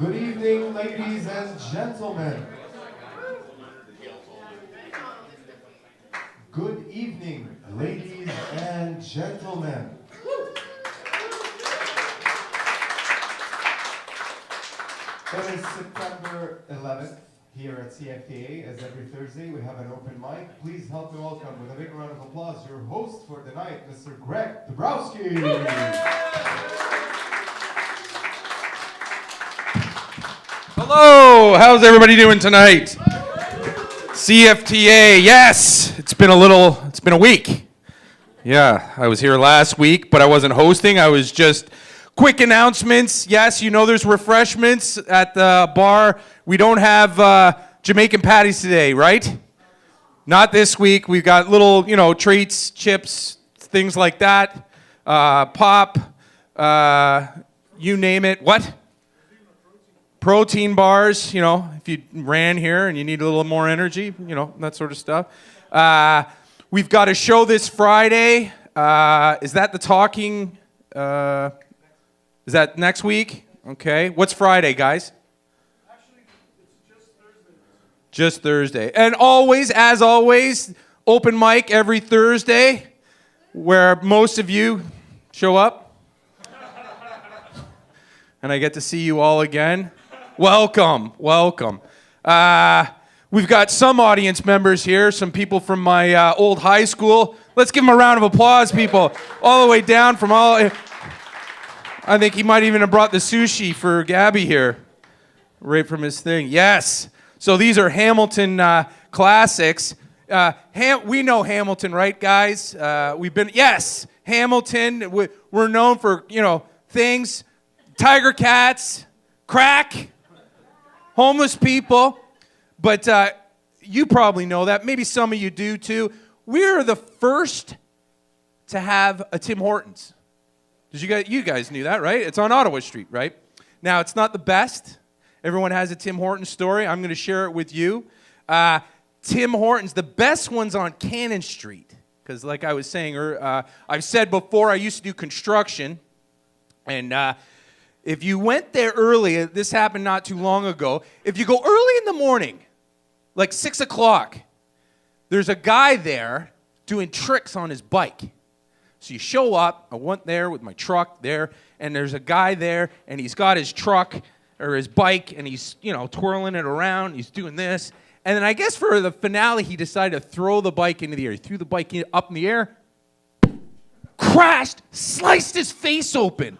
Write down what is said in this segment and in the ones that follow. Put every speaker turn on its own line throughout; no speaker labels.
Good evening, ladies and gentlemen. Good evening, ladies and gentlemen. It is September 11th here at CFTA. As every Thursday, we have an open mic. Please help me welcome with a big round of applause your host for the night, Mr. Greg Debrosky.
Hello, how's everybody doing tonight? CFTA, yes, it's been a week. Yeah, I was here last week, but I wasn't hosting. I was just quick announcements. Yes, you know there's refreshments at the bar. We don't have Jamaican patties today, right? Not this week. We've got little, treats, chips, things like that. Pop, you name it. What? Protein bars, if you ran here and you need a little more energy, that sort of stuff. We've got a show this Friday. Is that the talking? Is that next week? Okay. What's Friday, guys?
Actually, it's just Thursday.
Just Thursday. And always, as always, open mic every Thursday, where most of you show up. And I get to see you all again. Welcome. We've got some audience members here, some people from my old high school. Let's give them a round of applause, people. All the way down from all... I think he might even have brought the sushi for Gabby here, right from his thing. Yes. So these are Hamilton classics. We know Hamilton, right, guys? Yes, Hamilton. We're known for, things. Tiger cats, crack, homeless people. But you probably know that. Maybe some of you do, too. We're the first to have a Tim Hortons. You guys knew that, right? It's on Ottawa Street, right? Now, it's not the best. Everyone has a Tim Hortons story. I'm going to share it with you. Tim Hortons, the best one's on Cannon Street. Because like I was saying, I've said before, I used to do construction. And if you went there early, this happened not too long ago. If you go early in the morning, like 6 o'clock, there's a guy there doing tricks on his bike. So you show up, I went there with my truck there, and there's a guy there, and he's got his truck or his bike, and he's, twirling it around, he's doing this. And then I guess for the finale, he decided to throw the bike into the air. He threw the bike up in the air, crashed, sliced his face open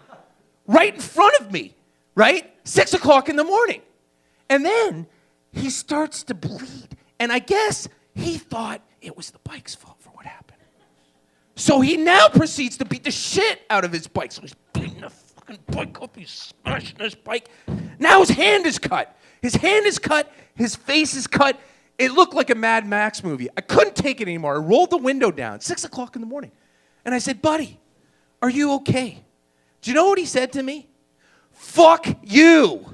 right in front of me, right? 6 o'clock in the morning. And then he starts to bleed. And I guess he thought it was the bike's fault for what happened. So he now proceeds to beat the shit out of his bike. So he's beating the fucking bike up. He's smashing his bike. Now his hand is cut. His hand is cut. His face is cut. It looked like a Mad Max movie. I couldn't take it anymore. I rolled the window down, 6 o'clock in the morning. And I said, buddy, are you okay? Do you know what he said to me? Fuck you.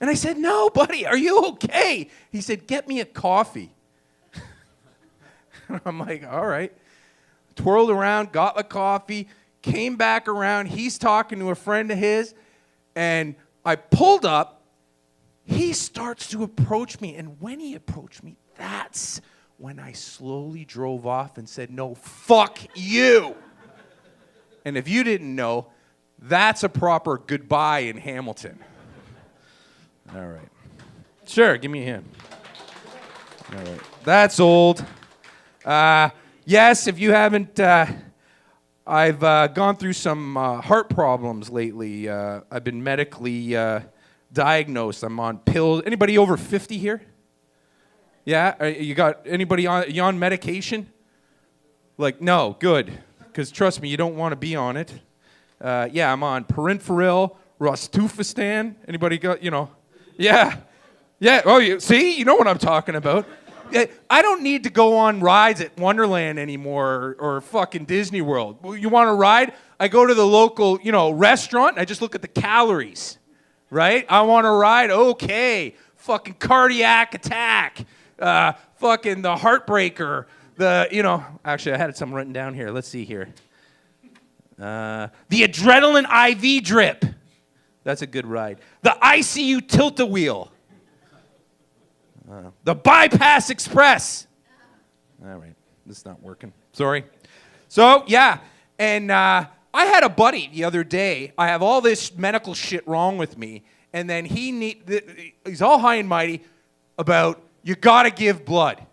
And I said, no, buddy, are you okay? He said, get me a coffee. I'm like, all right. Twirled around, got the coffee, came back around. He's talking to a friend of his, and I pulled up. He starts to approach me, and when he approached me, that's when I slowly drove off and said, no, fuck you. And if you didn't know, that's a proper goodbye in Hamilton. All right. Sure, give me a hand. All right. That's old. Yes, if you haven't, I've gone through some heart problems lately. I've been medically diagnosed. I'm on pills. Anybody over 50 here? Yeah? You got anybody on medication? Like, no, good. Because trust me, you don't want to be on it. Yeah, I'm on Parinferil, Rostufistan. Anybody got, Yeah. Yeah, oh, see? You know what I'm talking about. I don't need to go on rides at Wonderland anymore or fucking Disney World. You want to ride? I go to the local, restaurant. And I just look at the calories, right? I want to ride? Okay. Fucking cardiac attack. Fucking the heartbreaker. Actually, I had something written down here. Let's see here. The adrenaline IV drip. That's a good ride. The ICU tilt-a-wheel. The Bypass Express. All right, this is not working. Sorry. So, yeah, and I had a buddy the other day. I have all this medical shit wrong with me, and then he's all high and mighty about you got to give blood.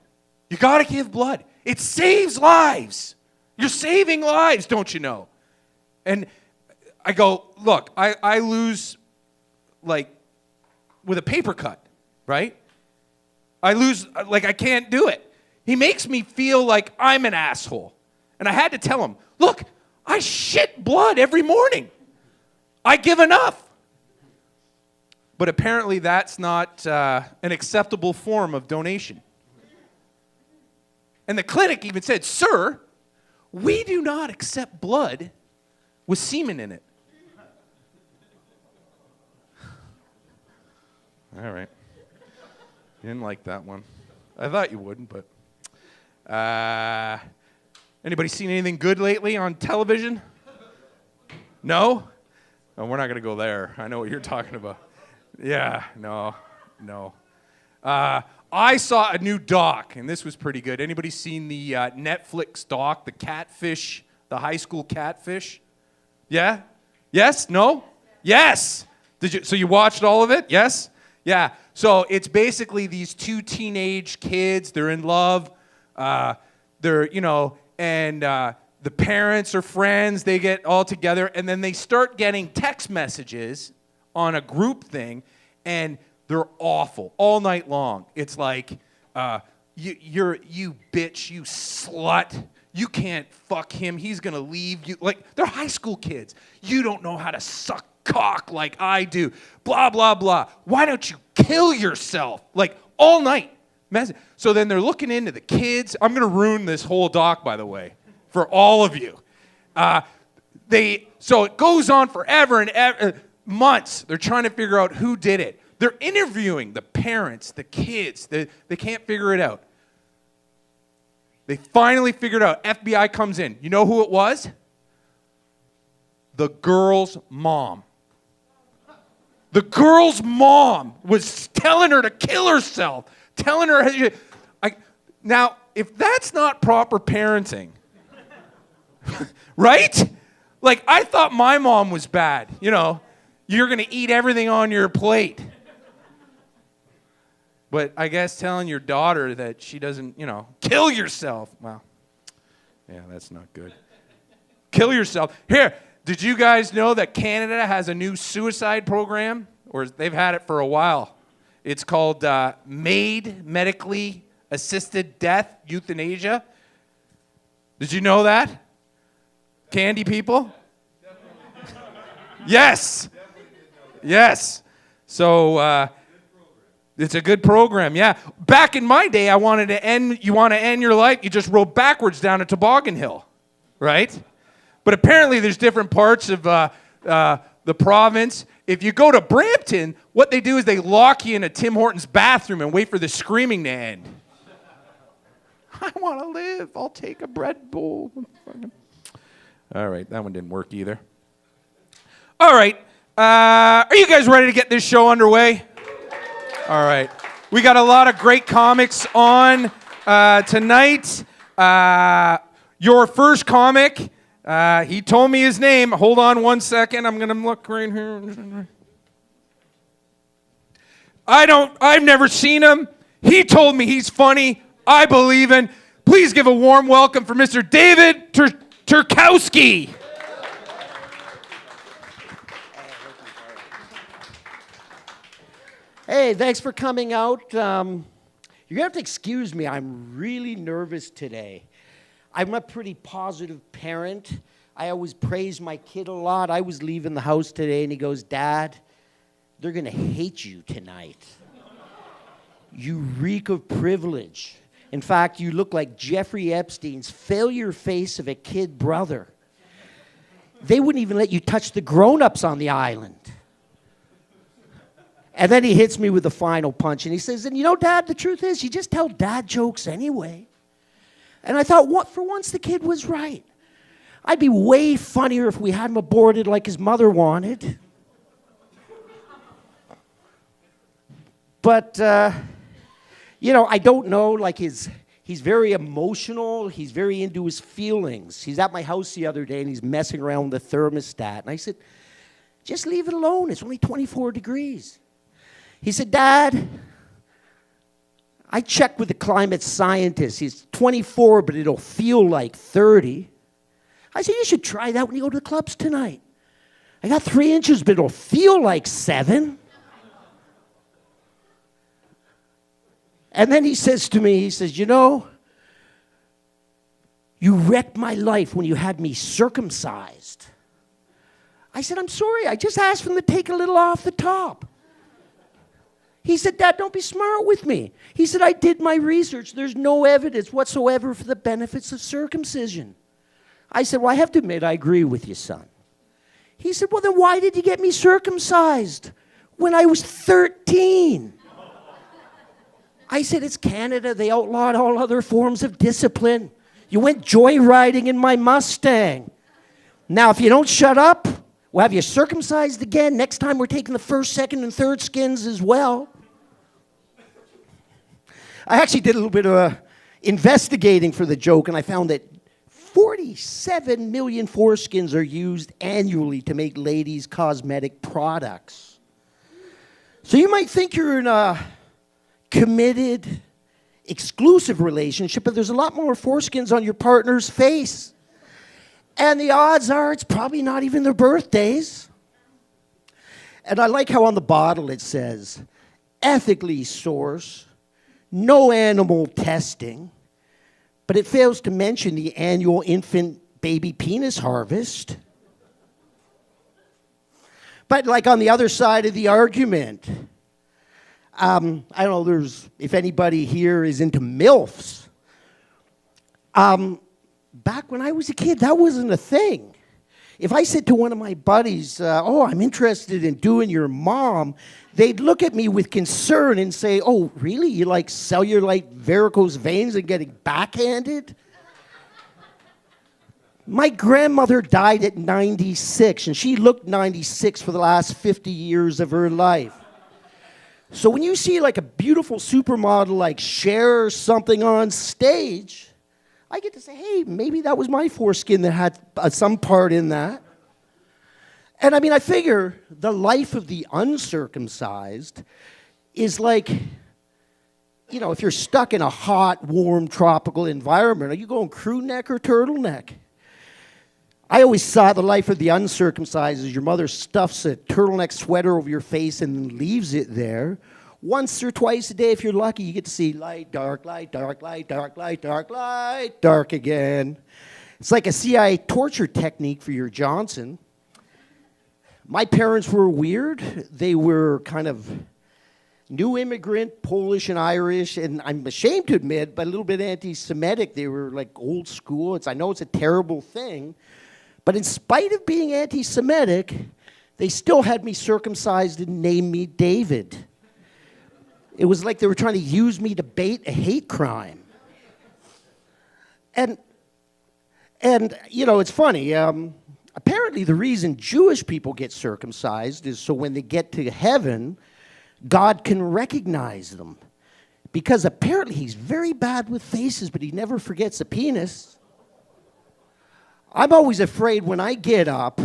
You got to give blood. It saves lives. You're saving lives, don't you know? And I go, look, I lose, like, with a paper cut, right? I lose, like, I can't do it. He makes me feel like I'm an asshole. And I had to tell him, look, I shit blood every morning. I give enough. But apparently that's not an acceptable form of donation. And the clinic even said, sir, we do not accept blood with semen in it. All right. You didn't like that one. I thought you wouldn't, but... anybody seen anything good lately on television? No? Oh, we're not going to go there. I know what you're talking about. Yeah, no. I saw a new doc, and this was pretty good. Anybody seen the Netflix doc, the catfish, the high school catfish? Yeah? Yes? No? Yes! So you watched all of it? Yes? Yeah. So it's basically these two teenage kids. They're in love. They're, and the parents are friends. They get all together, and then they start getting text messages on a group thing, and they're awful all night long. It's like, you bitch, you slut. You can't fuck him. He's going to leave you. Like, they're high school kids. You don't know how to suck cock like I do. Blah, blah, blah. Why don't you kill yourself? Like, all night. So then they're looking into the kids. I'm going to ruin this whole doc, by the way, for all of you. So it goes on forever and ever, months. They're trying to figure out who did it. They're interviewing the parents, the kids. They can't figure it out. They finally figured out. FBI comes in. You know who it was? The girl's mom. The girl's mom was telling her to kill herself. Telling her, now, if that's not proper parenting, right? Like, I thought my mom was bad. You're going to eat everything on your plate. But I guess telling your daughter that she doesn't, kill yourself. Well, yeah, that's not good. Kill yourself. Here, did you guys know that Canada has a new suicide program? Or they've had it for a while. It's called MAID, Medically Assisted Death, Euthanasia. Did you know that? Candy people? Yes. Yes. So it's a good program, yeah. Back in my day, you want to end your life, you just rode backwards down a toboggan hill, right? But apparently there's different parts of the province. If you go to Brampton, what they do is they lock you in a Tim Hortons bathroom and wait for the screaming to end. I want to live. I'll take a bread bowl. All right, that one didn't work either. All right, are you guys ready to get this show underway? All right, we got a lot of great comics on tonight. Your first comic. He told me his name. Hold on one second. I'm going to look right here. I've never seen him. He told me he's funny. I believe in. Please give a warm welcome for Mr. David Turkowski.
Hey, thanks for coming out. You're going to have to excuse me. I'm really nervous today. I'm a pretty positive parent. I always praise my kid a lot. I was leaving the house today, and he goes, Dad, they're going to hate you tonight. You reek of privilege. In fact, you look like Jeffrey Epstein's failure face of a kid brother. They wouldn't even let you touch the grown-ups on the island. And then he hits me with the final punch, and he says, and Dad, the truth is, you just tell dad jokes anyway. And I thought, for once, the kid was right. I'd be way funnier if we had him aborted like his mother wanted. But, I don't know, like he's very emotional. He's very into his feelings. He's at my house the other day, and he's messing around with the thermostat. And I said, just leave it alone. It's only 24 degrees. He said, Dad, I checked with the climate scientist. He's 24, but it'll feel like 30. I said, you should try that when you go to the clubs tonight. I got 3 inches, but it'll feel like 7. And then he says to me, he says, you wrecked my life when you had me circumcised. I said, I'm sorry, I just asked him to take a little off the top. He said, Dad, don't be smart with me. He said, I did my research. There's no evidence whatsoever for the benefits of circumcision. I said, well, I have to admit, I agree with you, son. He said, well, then why did you get me circumcised when I was 13? I said, it's Canada. They outlawed all other forms of discipline. You went joyriding in my Mustang. Now, if you don't shut up, we'll have you circumcised again. Next time, we're taking the first, second, and third skins as well. I actually did a little bit of investigating for the joke, and I found that 47 million foreskins are used annually to make ladies' cosmetic products. So you might think you're in a committed, exclusive relationship, but there's a lot more foreskins on your partner's face. And the odds are it's probably not even their birthdays. And I like how on the bottle it says, ethically sourced, no animal testing, but it fails to mention the annual infant baby penis harvest. But like on the other side of the argument, I don't know if anybody here is into MILFs. Back when I was a kid, that wasn't a thing. If I said to one of my buddies, I'm interested in doing your mom, they'd look at me with concern and say, oh, really? You like cellulite varicose veins and getting backhanded? My grandmother died at 96, and she looked 96 for the last 50 years of her life. So when you see like a beautiful supermodel like Cher or something on stage, I get to say, hey, maybe that was my foreskin that had some part in that. And I mean, I figure the life of the uncircumcised is like, if you're stuck in a hot, warm, tropical environment, are you going crew neck or turtleneck? I always saw the life of the uncircumcised as your mother stuffs a turtleneck sweater over your face and leaves it there. Once or twice a day, if you're lucky, you get to see light, dark, light, dark, light, dark, light, dark, light, dark again. It's like a CIA torture technique for your Johnson. My parents were weird. They were kind of new immigrant, Polish and Irish, and I'm ashamed to admit, but a little bit anti-Semitic. They were like old school. I know it's a terrible thing, but in spite of being anti-Semitic, they still had me circumcised and named me David. It was like they were trying to use me to bait a hate crime. And it's funny. Apparently, the reason Jewish people get circumcised is so when they get to heaven, God can recognize them. Because apparently he's very bad with faces, but he never forgets a penis. I'm always afraid when I get up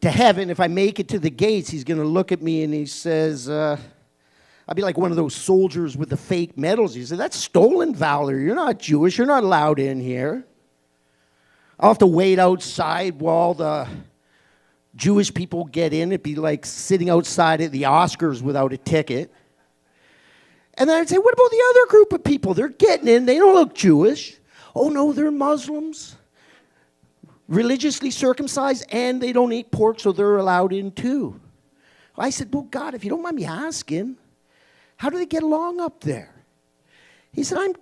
to heaven, if I make it to the gates, he's going to look at me and he says, I'll be like one of those soldiers with the fake medals. He said, that's stolen valor. You're not Jewish. You're not allowed in here. I'll have to wait outside while the Jewish people get in. It'd be like sitting outside at the Oscars without a ticket. And then I'd say, what about the other group of people? They're getting in. They don't look Jewish. Oh, no, they're Muslims. Religiously circumcised, and they don't eat pork, so they're allowed in too. I said, well, God, if you don't mind me asking, how do they get along up there? He said, I'm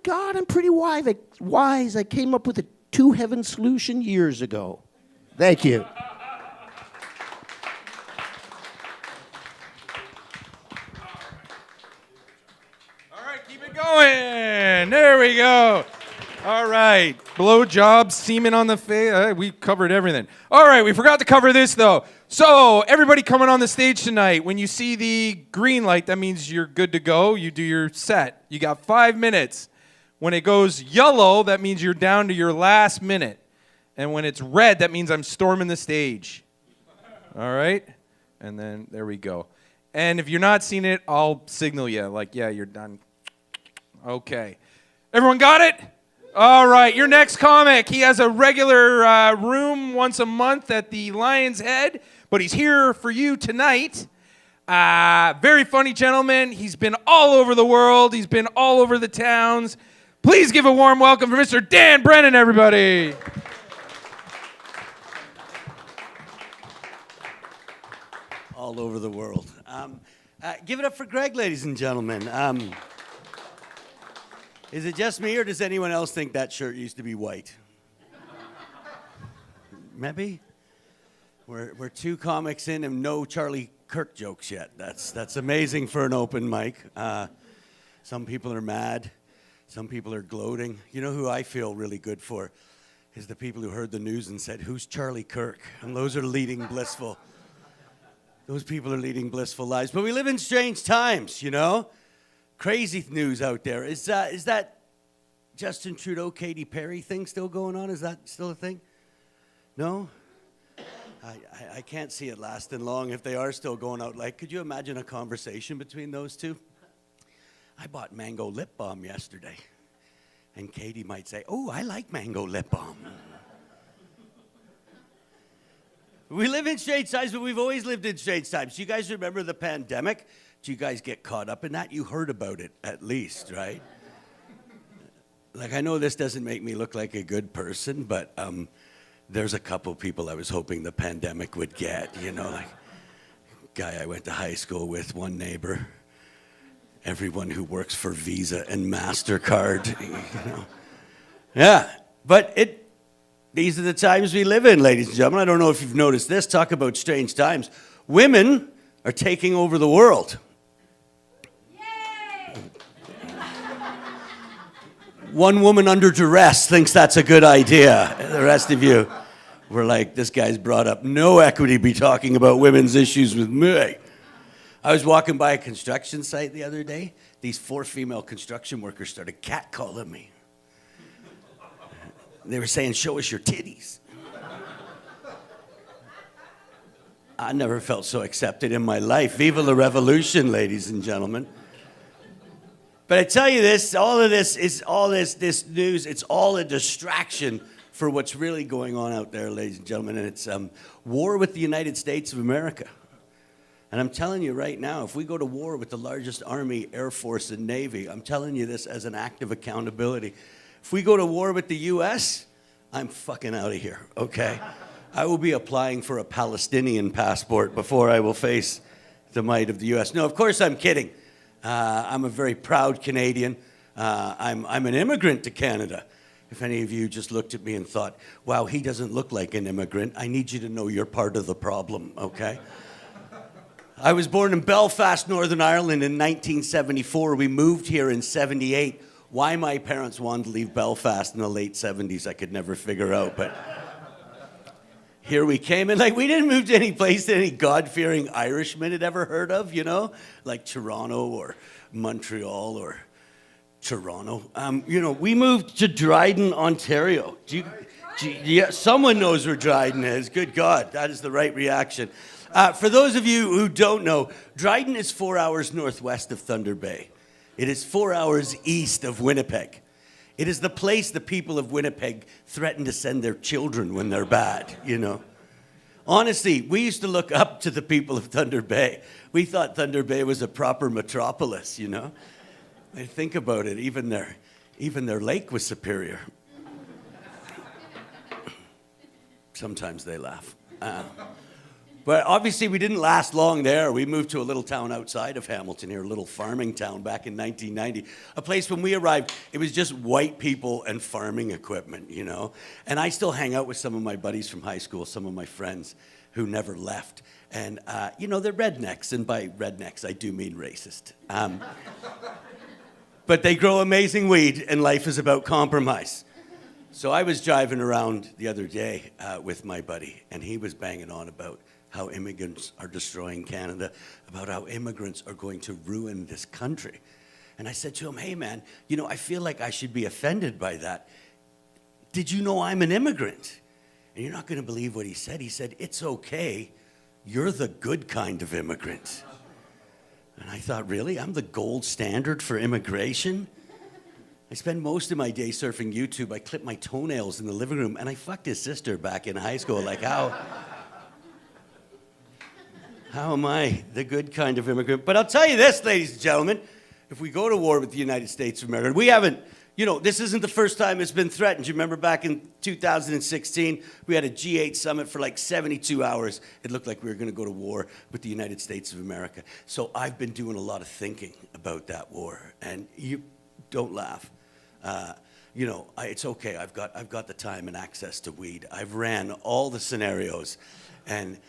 pretty wise. I came up with a two-heaven solution years ago. Thank you.
All right, keep it going. There we go. All right. Blow jobs, semen on the face. We covered everything. All right. We forgot to cover this, though. So, everybody coming on the stage tonight, when you see the green light, that means you're good to go. You do your set. You got 5 minutes. When it goes yellow, that means you're down to your last minute. And when it's red, that means I'm storming the stage. All right? And then there we go. And if you're not seeing it, I'll signal you. Like, yeah, you're done. Okay. Everyone got it? All right. Your next comic. He has a regular room once a month at the Lion's Head, but he's here for you tonight. Very funny gentleman. He's been all over the world. He's been all over the towns. Please give a warm welcome for Mr. Dan Brennan, everybody.
All over the world. Give it up for Greg, ladies and gentlemen. Is it just me, or does anyone else think that shirt used to be white? Maybe? We're 2 comics in and no Charlie Kirk jokes yet. That's amazing for an open mic. Some people are mad. Some people are gloating. You know who I feel really good for? Is the people who heard the news and said, "Who's Charlie Kirk?" And those are leading blissful. Those people are leading blissful lives. But we live in strange times, you know? Crazy news out there. Is that Justin Trudeau, Katy Perry thing still going on? Is that still a thing? No? I can't see it lasting long if they are still going out. Like, could you imagine a conversation between those two? I bought mango lip balm yesterday. And Katy might say, "Oh, I like mango lip balm." We live in strange times, but we've always lived in strange times. Do you guys remember the pandemic? Do you guys get caught up in that? You heard about it, at least, right? Like, I know this doesn't make me look like a good person, but there's a couple people I was hoping the pandemic would get, you know, like guy I went to high school with, one neighbor, everyone who works for Visa and MasterCard, you know. Yeah, but these are the times we live in, ladies and gentlemen. I don't know if you've noticed this. Talk about strange times. Women are taking over the world. Yay! One woman under duress thinks that's a good idea. The rest of you were like, this guy's brought up no equity be talking about women's issues with me. I was walking by a construction site the other day. These 4 female construction workers started catcalling me. They were saying, "Show us your titties." I never felt so accepted in my life. Viva la revolution, ladies and gentlemen. But I tell you this, all this news, it's all a distraction for what's really going on out there, ladies and gentlemen. And it's war with the United States of America. And I'm telling you right now, if we go to war with the largest army, air force, and navy, I'm telling you this as an act of accountability. If we go to war with the U.S., I'm fucking out of here, okay? I will be applying for a Palestinian passport before I will face the might of the U.S. No, of course I'm kidding. I'm a very proud Canadian. I'm an immigrant to Canada. If any of you just looked at me and thought, "Wow, he doesn't look like an immigrant," I need you to know you're part of the problem, okay? I was born in Belfast, Northern Ireland in 1974. We moved here in 78. Why my parents wanted to leave Belfast in the late 70s, I could never figure out, but here we came. And like, we didn't move to any place that any God-fearing Irishman had ever heard of, you know, like Toronto or Montreal or Toronto. You know, we moved to Dryden, Ontario. Yeah, someone knows where Dryden is. Good God, that is the right reaction. For those of you who don't know, Dryden is 4 hours northwest of Thunder Bay. It is 4 hours east of Winnipeg. It is the place the people of Winnipeg threaten to send their children when they're bad, you know. Honestly, we used to look up to the people of Thunder Bay. We thought Thunder Bay was a proper metropolis, you know. I think about it, even their lake was superior. Sometimes they laugh. But obviously we didn't last long there. We moved to a little town outside of Hamilton here, a little farming town back in 1990. A place when we arrived, it was just white people and farming equipment, you know. And I still hang out with some of my buddies from high school, some of my friends who never left. And, you know, they're rednecks. And by rednecks, I do mean racist. But they grow amazing weed, and life is about compromise. So I was driving around the other day with my buddy, and he was banging on about how immigrants are destroying Canada, about how immigrants are going to ruin this country. And I said to him, hey man, you know, I feel like I should be offended by that. Did you know I'm an immigrant? And you're not going to believe what he said. He said, it's okay. You're the good kind of immigrant. And I thought, really? I'm the gold standard for immigration? I spend most of my day surfing YouTube. I clip my toenails in the living room, and I fucked his sister back in high school. Like, how am I the good kind of immigrant? But I'll tell you this, ladies and gentlemen, if we go to war with the United States of America, we haven't, you know, this isn't the first time it's been threatened. You remember back in 2016, we had a G8 summit for like 72 hours. It looked like we were going to go to war with the United States of America. So I've been doing a lot of thinking about that war. And you don't laugh. You know, it's okay. I've got the time and access to weed. I've ran all the scenarios. And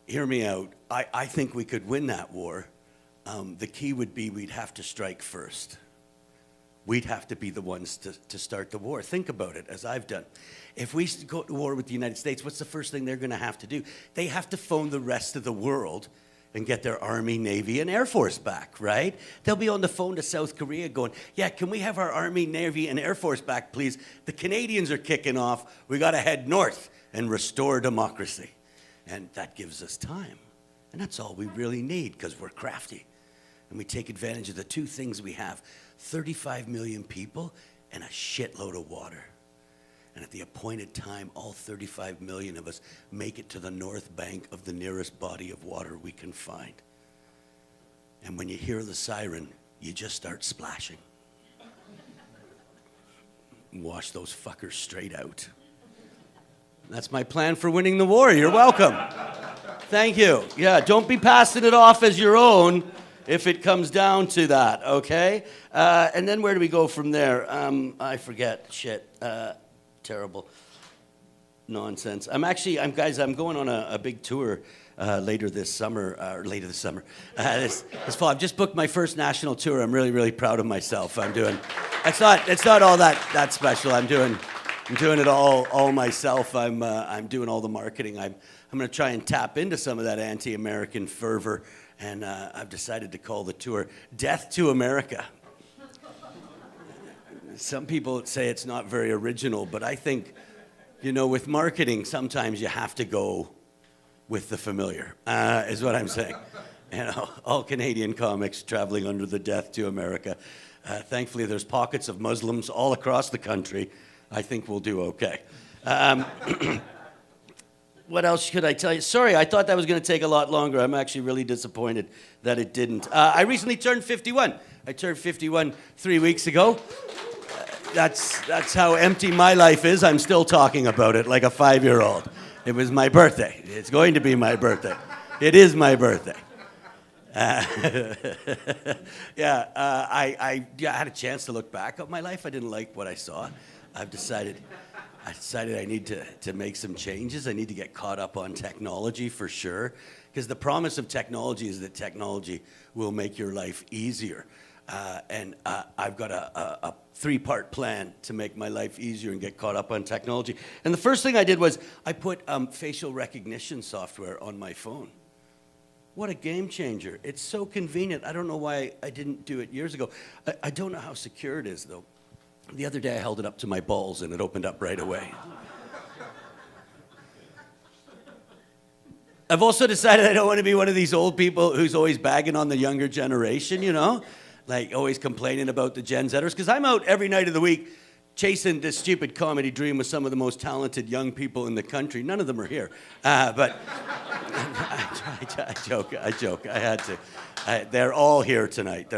hear me out. I think we could win that war. The key would be we'd have to strike first. We'd have to be the ones to start the war. Think about it, as I've done. If we go to war with the United States, what's the first thing they're going to have to do? They have to phone the rest of the world and get their Army, Navy, and Air Force back, right? They'll be on the phone to South Korea going, yeah, can we have our Army, Navy, and Air Force back, please? The Canadians are kicking off. We got to head north and restore democracy. And that gives us time. And that's all we really need, because we're crafty. And we take advantage of the two things we have: 35 million people and a shitload of water. And at the appointed time, all 35 million of us make it to the north bank of the nearest body of water we can find. And when you hear the siren, you just start splashing. Wash those fuckers straight out. That's my plan for winning the war. You're welcome. Thank you. Yeah, don't be passing it off as your own if it comes down to that, okay? And then where do we go from there? I forget. Shit. Terrible. Nonsense. I'm going on a big tour later this summer. This fall. I've just booked my first national tour. I'm really, really proud of myself. It's not all that special. I'm doing it all myself. I'm doing all the marketing. I'm going to try and tap into some of that anti-American fervor. And I've decided to call the tour Death to America. Some people say it's not very original, but I think, you know, with marketing, sometimes you have to go with the familiar, is what I'm saying. You know, all Canadian comics traveling under the Death to America. Thankfully, there's pockets of Muslims all across the country. I think we'll do okay. What else could I tell you? Sorry, I thought that was going to take a lot longer. I'm actually really disappointed that it didn't. I recently turned 51. I turned 51 3 weeks ago. That's how empty my life is. I'm still talking about it like a 5-year-old. It was my birthday. It's going to be my birthday. It is my birthday. I had a chance to look back at my life. I didn't like what I saw. I decided I need to make some changes. I need to get caught up on technology for sure. Because the promise of technology is that technology will make your life easier. And I've got a 3-part plan to make my life easier and get caught up on technology. And the first thing I did was I put facial recognition software on my phone. What a game changer. It's so convenient. I don't know why I didn't do it years ago. I don't know how secure it is, though. The other day I held it up to my balls and it opened up right away. I've also decided I don't want to be one of these old people who's always bagging on the younger generation, you know? Like always complaining about the Gen Zers. Because I'm out every night of the week chasing this stupid comedy dream with some of the most talented young people in the country. None of them are here. But I joke. I had to. They're all here tonight.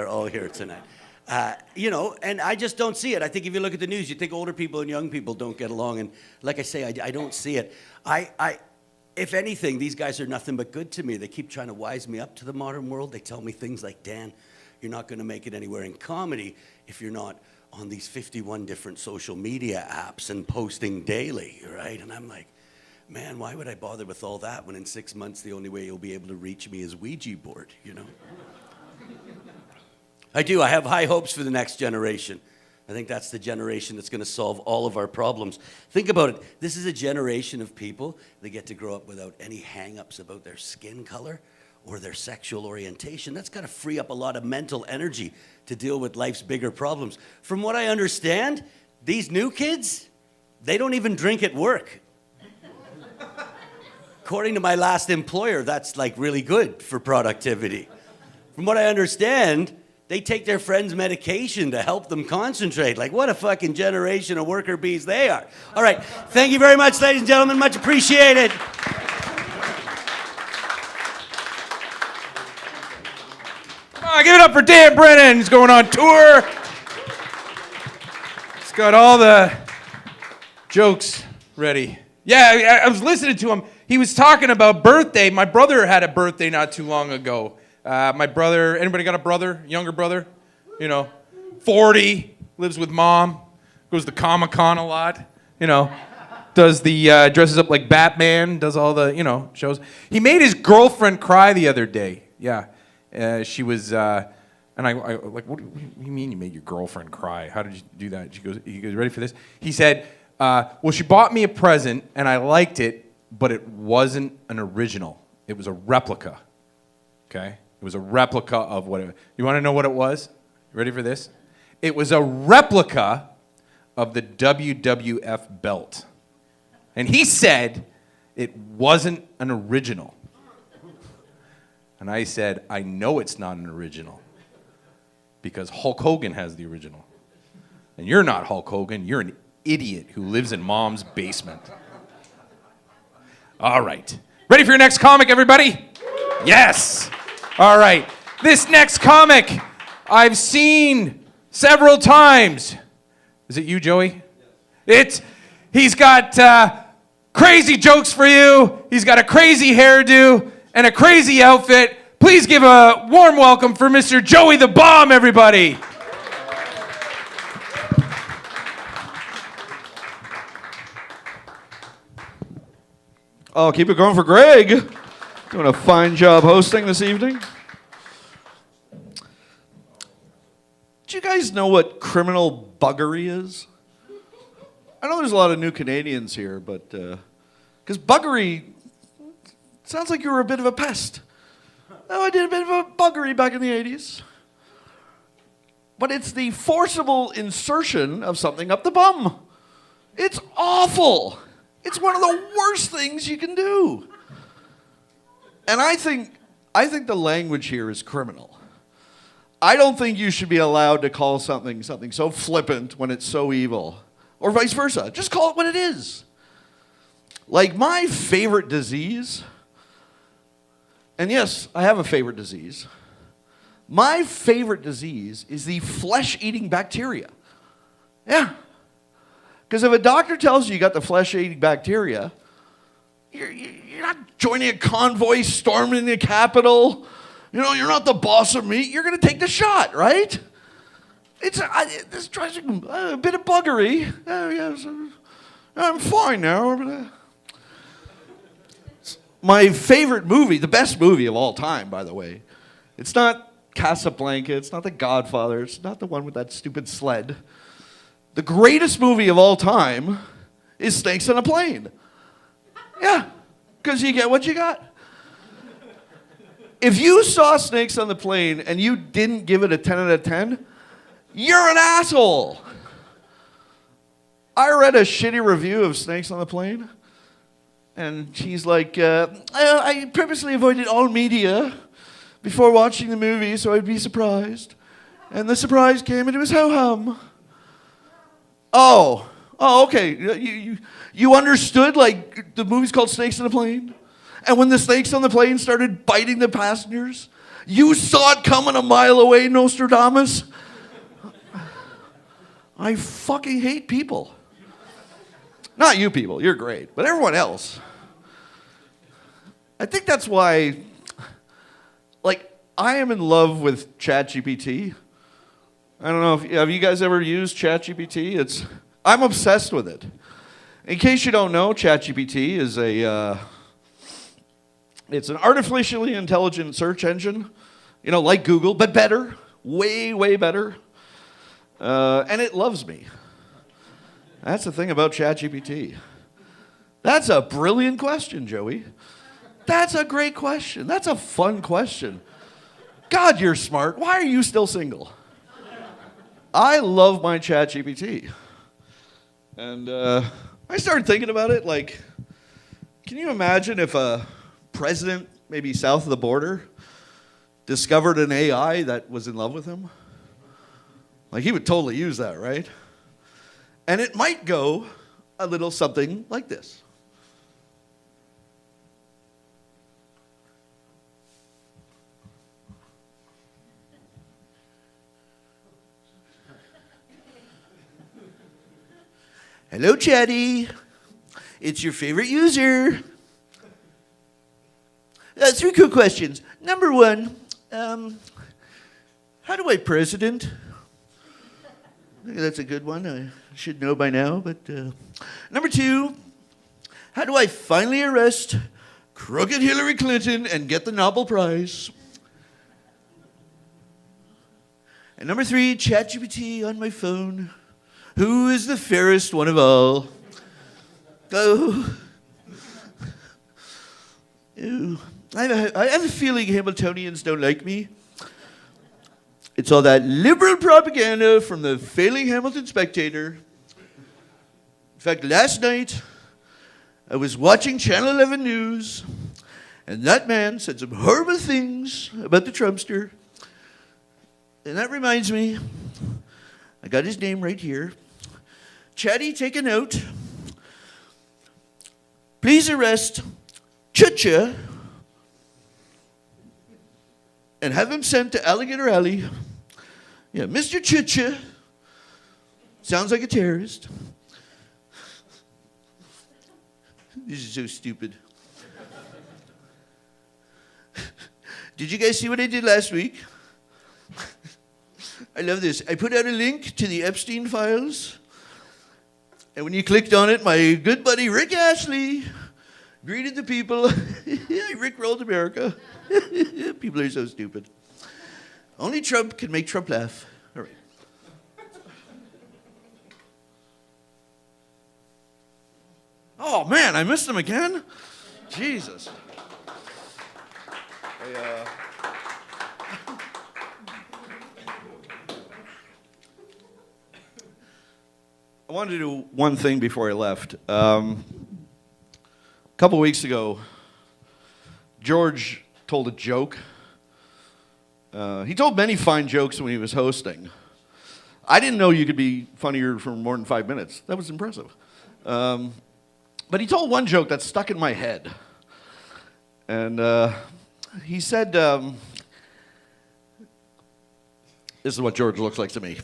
You know, and I just don't see it. I think if you look at the news, you think older people and young people don't get along. And like I say, I don't see it. If anything, these guys are nothing but good to me. They keep trying to wise me up to the modern world. They tell me things like, Dan, you're not going to make it anywhere in comedy if you're not on these 51 different social media apps and posting daily, right? And I'm like, man, why would I bother with all that when in 6 months the only way you'll be able to reach me is Ouija board, you know? I have high hopes for the next generation. I think that's the generation that's going to solve all of our problems. Think about it. This is a generation of people that get to grow up without any hang-ups about their skin color or their sexual orientation. That's got to free up a lot of mental energy to deal with life's bigger problems. From what I understand, these new kids, they don't even drink at work. According to my last employer, that's like really good for productivity. From what I understand, they take their friend's medication to help them concentrate. Like, what a fucking generation of worker bees they are. All right, thank you very much, ladies and gentlemen. Much appreciated.
Give it up for Dan Brennan. He's going on tour. He's got all the jokes ready. Yeah, I was listening to him. He was talking about birthday. My brother had a birthday not too long ago. My brother, anybody got a brother? Younger brother? 40, lives with mom, goes to Comic-Con a lot, does the, dresses up like Batman, does all the, shows. He made his girlfriend cry the other day. Yeah. She was, and I like, what do you mean you made your girlfriend cry? How did you do that? He goes, ready for this? He said, well, she bought me a present and I liked it, but it wasn't an original. It was a replica. Okay? It was a replica of whatever. You want to know what it was? You ready for this? It was a replica of the WWF belt. And he said it wasn't an original. And I said, I know it's not an original because Hulk Hogan has the original. And you're not Hulk Hogan. You're an idiot who lives in mom's basement. All right. Ready for your next comic, everybody? Yes. All right. This next comic I've seen several times. Is it you, Joey? He's got crazy jokes for you. He's got a crazy hairdo and a crazy outfit. Please give a warm welcome for Mr. Joey the Bomb, everybody.
Oh, keep it going for Greg. Doing a fine job hosting this evening. Do you guys know what criminal buggery is? I know there's a lot of new Canadians here, but because buggery sounds like you were a bit of a pest. Oh, I did a bit of a buggery back in the 80s. But it's the forcible insertion of something up the bum. It's awful. It's one of the worst things you can do. And I think the language here is criminal. I don't think you should be allowed to call something so flippant when it's so evil. Or vice versa. Just call it what it is. Like my favorite disease, and yes, I have a favorite disease. My favorite disease is the flesh-eating bacteria. Yeah. Because if a doctor tells you got the flesh-eating bacteria, you're not joining a convoy storming the Capitol. You're not the boss of me. You're going to take the shot, right? This drives me a bit of buggery. Yes, I'm fine now. My favorite movie, the best movie of all time, by the way, it's not Casablanca, it's not The Godfather, it's not the one with that stupid sled. The greatest movie of all time is Snakes on a Plane. Yeah, because you get what you got. If you saw Snakes on the Plane and you didn't give it a 10 out of 10, you're an asshole. I read a shitty review of Snakes on the Plane, and she's like, I purposely avoided all media before watching the movie so I'd be surprised. And the surprise came and it was ho-hum. Oh, okay. You understood, like, the movie's called Snakes on a Plane? And when the snakes on the plane started biting the passengers, you saw it coming a mile away, Nostradamus? I fucking hate people. Not you people, you're great, but everyone else. I think that's why, like, I am in love with ChatGPT. I don't know have you guys ever used ChatGPT? I'm obsessed with it. In case you don't know, ChatGPT is it's an artificially intelligent search engine, like Google, but better, way, way better. and it loves me. That's the thing about ChatGPT. That's a brilliant question, Joey. That's a great question. That's a fun question. God, you're smart. Why are you still single? I love my ChatGPT. And I started thinking about it, like, can you imagine if a president, maybe south of the border, discovered an AI that was in love with him? Like, he would totally use that, right? And it might go a little something like this. Hello, Chatty. It's your favorite user. 3 quick questions. Number 1, how do I president? That's a good one. I should know by now. But number 2, how do I finally arrest crooked Hillary Clinton and get the Nobel Prize? And number 3, ChatGPT on my phone. Who is the fairest one of all? Oh. Ew. I have a feeling Hamiltonians don't like me. It's all that liberal propaganda from the failing Hamilton Spectator. In fact, last night, I was watching Channel 11 News, and that man said some horrible things about the Trumpster. And that reminds me, I got his name right here. Chatty, take a note. Please arrest Chucha and have him sent to Alligator Alley. Yeah, Mr. Chucha sounds like a terrorist. This is so stupid. Did you guys see what I did last week? I love this. I put out a link to the Epstein files. And when you clicked on it, my good buddy Rick Ashley greeted the people. Rick rolled America. People are so stupid. Only Trump can make Trump laugh. All right. Oh, man, I missed him again? Jesus. I wanted to do one thing before I left. A couple weeks ago, George told a joke. He told many fine jokes when he was hosting. I didn't know you could be funnier for more than 5 minutes. That was impressive. But he told one joke that stuck in my head. And he said, this is what George looks like to me.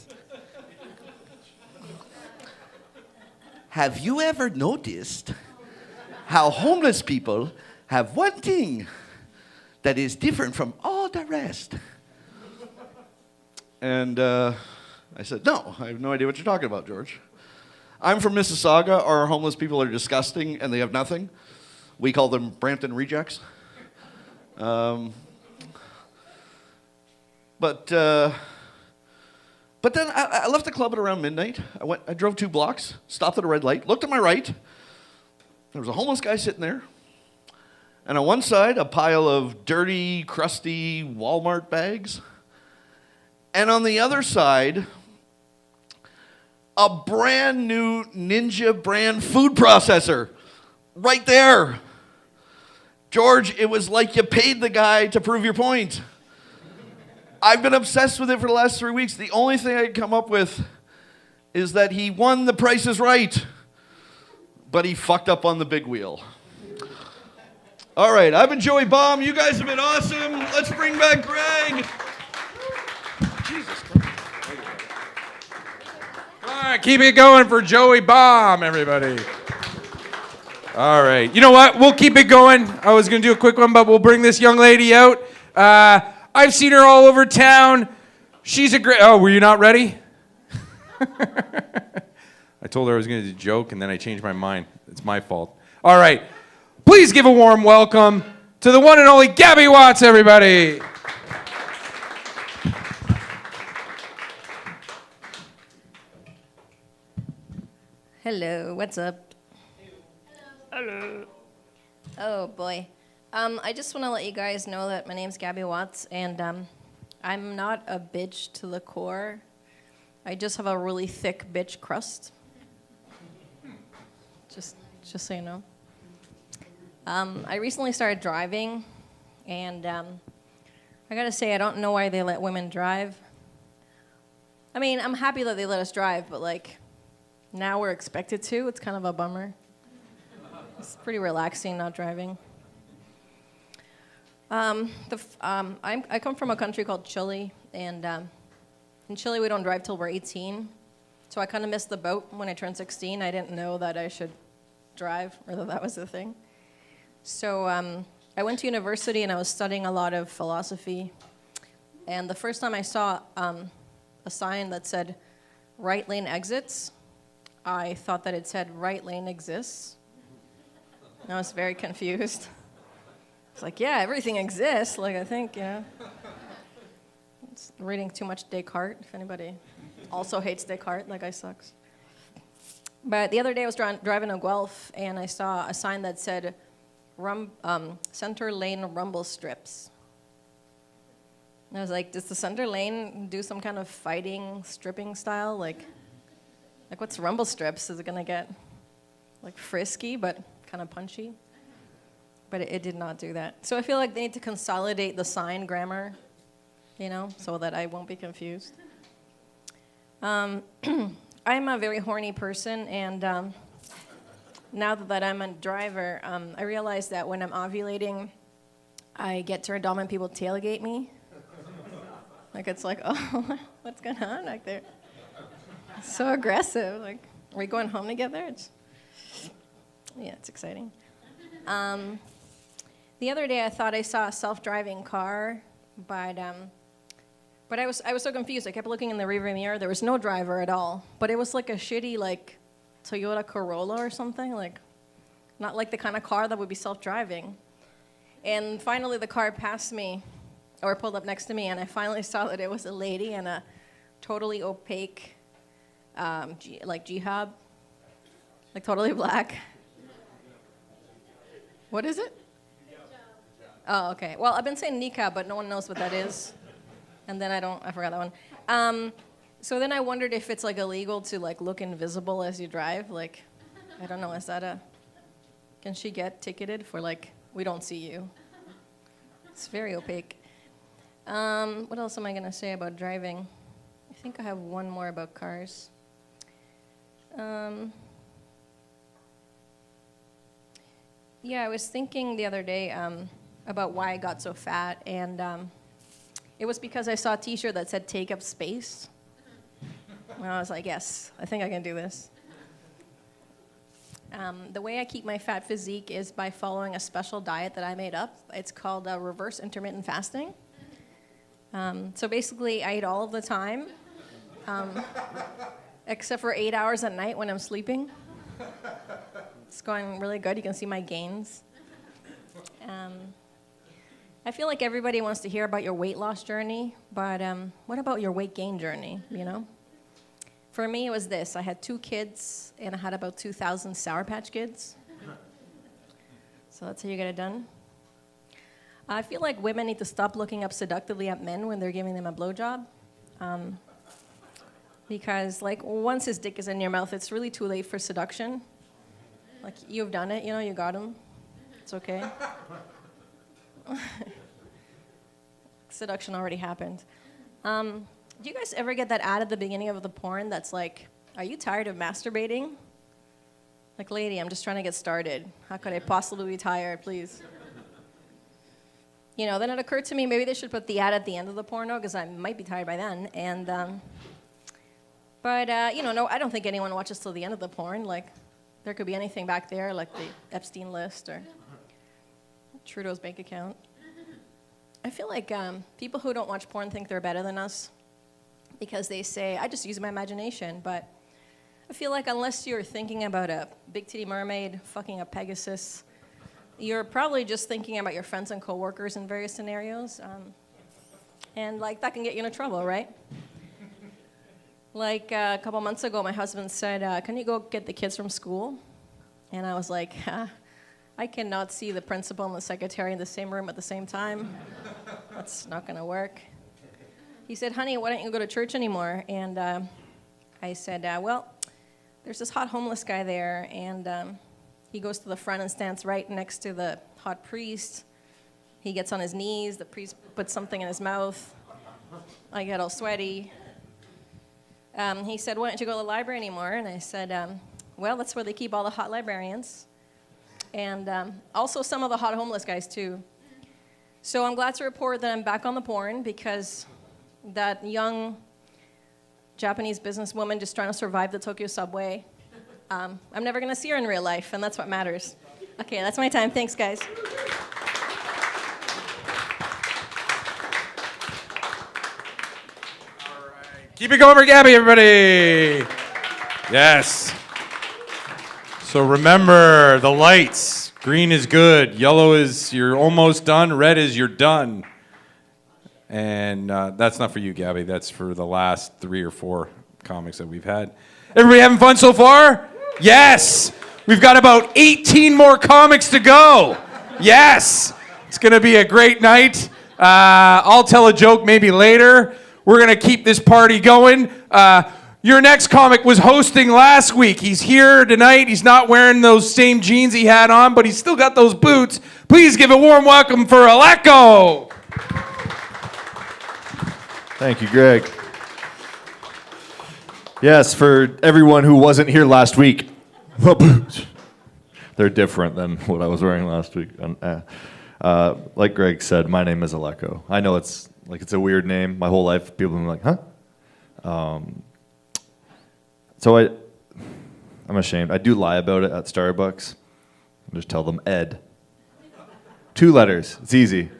Have you ever noticed how homeless people have one thing that is different from all the rest? And I said, no, I have no idea what you're talking about, George. I'm from Mississauga. Our homeless people are disgusting and they have nothing. We call them Brampton rejects. But then I left the club at around midnight. I drove 2 blocks, stopped at a red light, looked to my right. There was a homeless guy sitting there. And on one side, a pile of dirty, crusty Walmart bags. And on the other side, a brand new Ninja brand food processor. Right there. George, it was like you paid the guy to prove your point. I've been obsessed with it for the last 3 weeks. The only thing I could come up with is that he won The Price is Right, but he fucked up on the big wheel. All right, I've been Joey Baum. You guys have been awesome. Let's bring back Greg. Jesus Christ.
All right, keep it going for Joey Baum, everybody. All right. You know what? We'll keep it going. I was going to do a quick one, but we'll bring this young lady out. I've seen her all over town. She's a great... Oh, were you not ready? I told her I was going to do a joke, and then I changed my mind. It's my fault. All right. Please give a warm welcome to the one and only Gabby Watts, everybody.
Hello, what's up? Hello. Oh boy. I just want to let you guys know that my name's Gabby Watts, and I'm not a bitch to the core. I just have a really thick bitch crust. Just so you know. I recently started driving, and I gotta say, I don't know why they let women drive. I mean, I'm happy that they let us drive, but like, now we're expected to. It's kind of a bummer. It's pretty relaxing not driving. I come from a country called Chile, and in Chile we don't drive till we're 18. So I kind of missed the boat when I turned 16. I didn't know that I should drive, or that was the thing. So I went to university and I was studying a lot of philosophy. And the first time I saw a sign that said right lane exits, I thought that it said right lane exists. And I was very confused. It's like, yeah, everything exists. Like, I think, it's reading too much Descartes. If anybody also hates Descartes, that guy sucks. But the other day I was driving to Guelph, and I saw a sign that said center lane rumble strips. And I was like, does the center lane do some kind of fighting, stripping style? Like what's rumble strips? Is it going to get, like, frisky, but kind of punchy? But it did not do that. So I feel like they need to consolidate the sign grammar, so that I won't be confused. I'm a very horny person, and now that I'm a driver, I realize that when I'm ovulating, I get turned on when people tailgate me. Like, it's like, oh, what's going on back there? It's so aggressive. Like, are we going home together? It's exciting. The other day I thought I saw a self-driving car, but I was so confused. I kept looking in the rearview mirror. There was no driver at all, but it was like a shitty, like, Toyota Corolla or something, like, not like the kind of car that would be self-driving. And finally the car passed me, or pulled up next to me, and I finally saw that it was a lady in a totally opaque, jihad, like totally black. What is it? Oh, okay. Well, I've been saying niqab, but no one knows what that is. And then I forgot that one. So then I wondered if it's, like, illegal to, like, look invisible as you drive. Like, I don't know, can she get ticketed for, like, we don't see you? It's very opaque. What else am I going to say about driving? I think I have one more about cars. Yeah, I was thinking the other day about why I got so fat, and it was because I saw a t-shirt that said take up space. And I was like, yes, I think I can do this. The way I keep my fat physique is by following a special diet that I made up. It's called reverse intermittent fasting. So basically, I eat all of the time, except for 8 hours at night when I'm sleeping. It's going really good. You can see my gains. I feel like everybody wants to hear about your weight loss journey, but what about your weight gain journey, For me, it was this. I had 2 kids, and I had about 2,000 Sour Patch Kids. So that's how you get it done. I feel like women need to stop looking up seductively at men when they're giving them a blowjob. Because, like, once his dick is in your mouth, it's really too late for seduction. Like, you've done it, you got him. It's okay. Seduction already happened. Do you guys ever get that ad at the beginning of the porn that's like, are you tired of masturbating? Like, lady, I'm just trying to get started. How could I possibly be tired, please? Then it occurred to me, maybe they should put the ad at the end of the porno, because I might be tired by then. And, no, I don't think anyone watches till the end of the porn. Like, there could be anything back there, like the Epstein list or Trudeau's bank account. I feel like people who don't watch porn think they're better than us because they say, I just use my imagination. But I feel like unless you're thinking about a big titty mermaid fucking a Pegasus, you're probably just thinking about your friends and coworkers in various scenarios. And, like, that can get you into trouble, right? Like a couple months ago, my husband said, can you go get the kids from school? And I was like, I cannot see the principal and the secretary in the same room at the same time. That's not going to work. He said, honey, why don't you go to church anymore? And I said, well, there's this hot homeless guy there, and he goes to the front and stands right next to the hot priest. He gets on his knees. The priest puts something in his mouth. I get all sweaty. He said, why don't you go to the library anymore? And I said, well, that's where they keep all the hot librarians. And also some of the hot homeless guys, too. So I'm glad to report that I'm back on the porn because that young Japanese businesswoman just trying to survive the Tokyo subway, I'm never going to see her in real life, and that's what matters. Okay, that's my time. Thanks, guys.
Keep it going for Gabby, everybody. Yes. So remember the lights. Green is good. Yellow is you're almost done. Red is you're done. And that's not for you, Gabby. That's for the last 3 or 4 comics that we've had. Everybody having fun so far? Yes. We've got about 18 more comics to go. Yes. It's going to be a great night. I'll tell a joke maybe later. We're going to keep this party going. Your next comic was hosting last week. He's here tonight. He's not wearing those same jeans he had on, but he's still got those boots. Please give a warm welcome for Aleko.
Thank you, Greg. Yes, for everyone who wasn't here last week, the boots. They're different than what I was wearing last week. Like Greg said, my name is Aleko. I know it's a weird name. My whole life, people have been like, huh? So I'm ashamed. I do lie about it at Starbucks. I just tell them Ed. 2 letters. It's easy.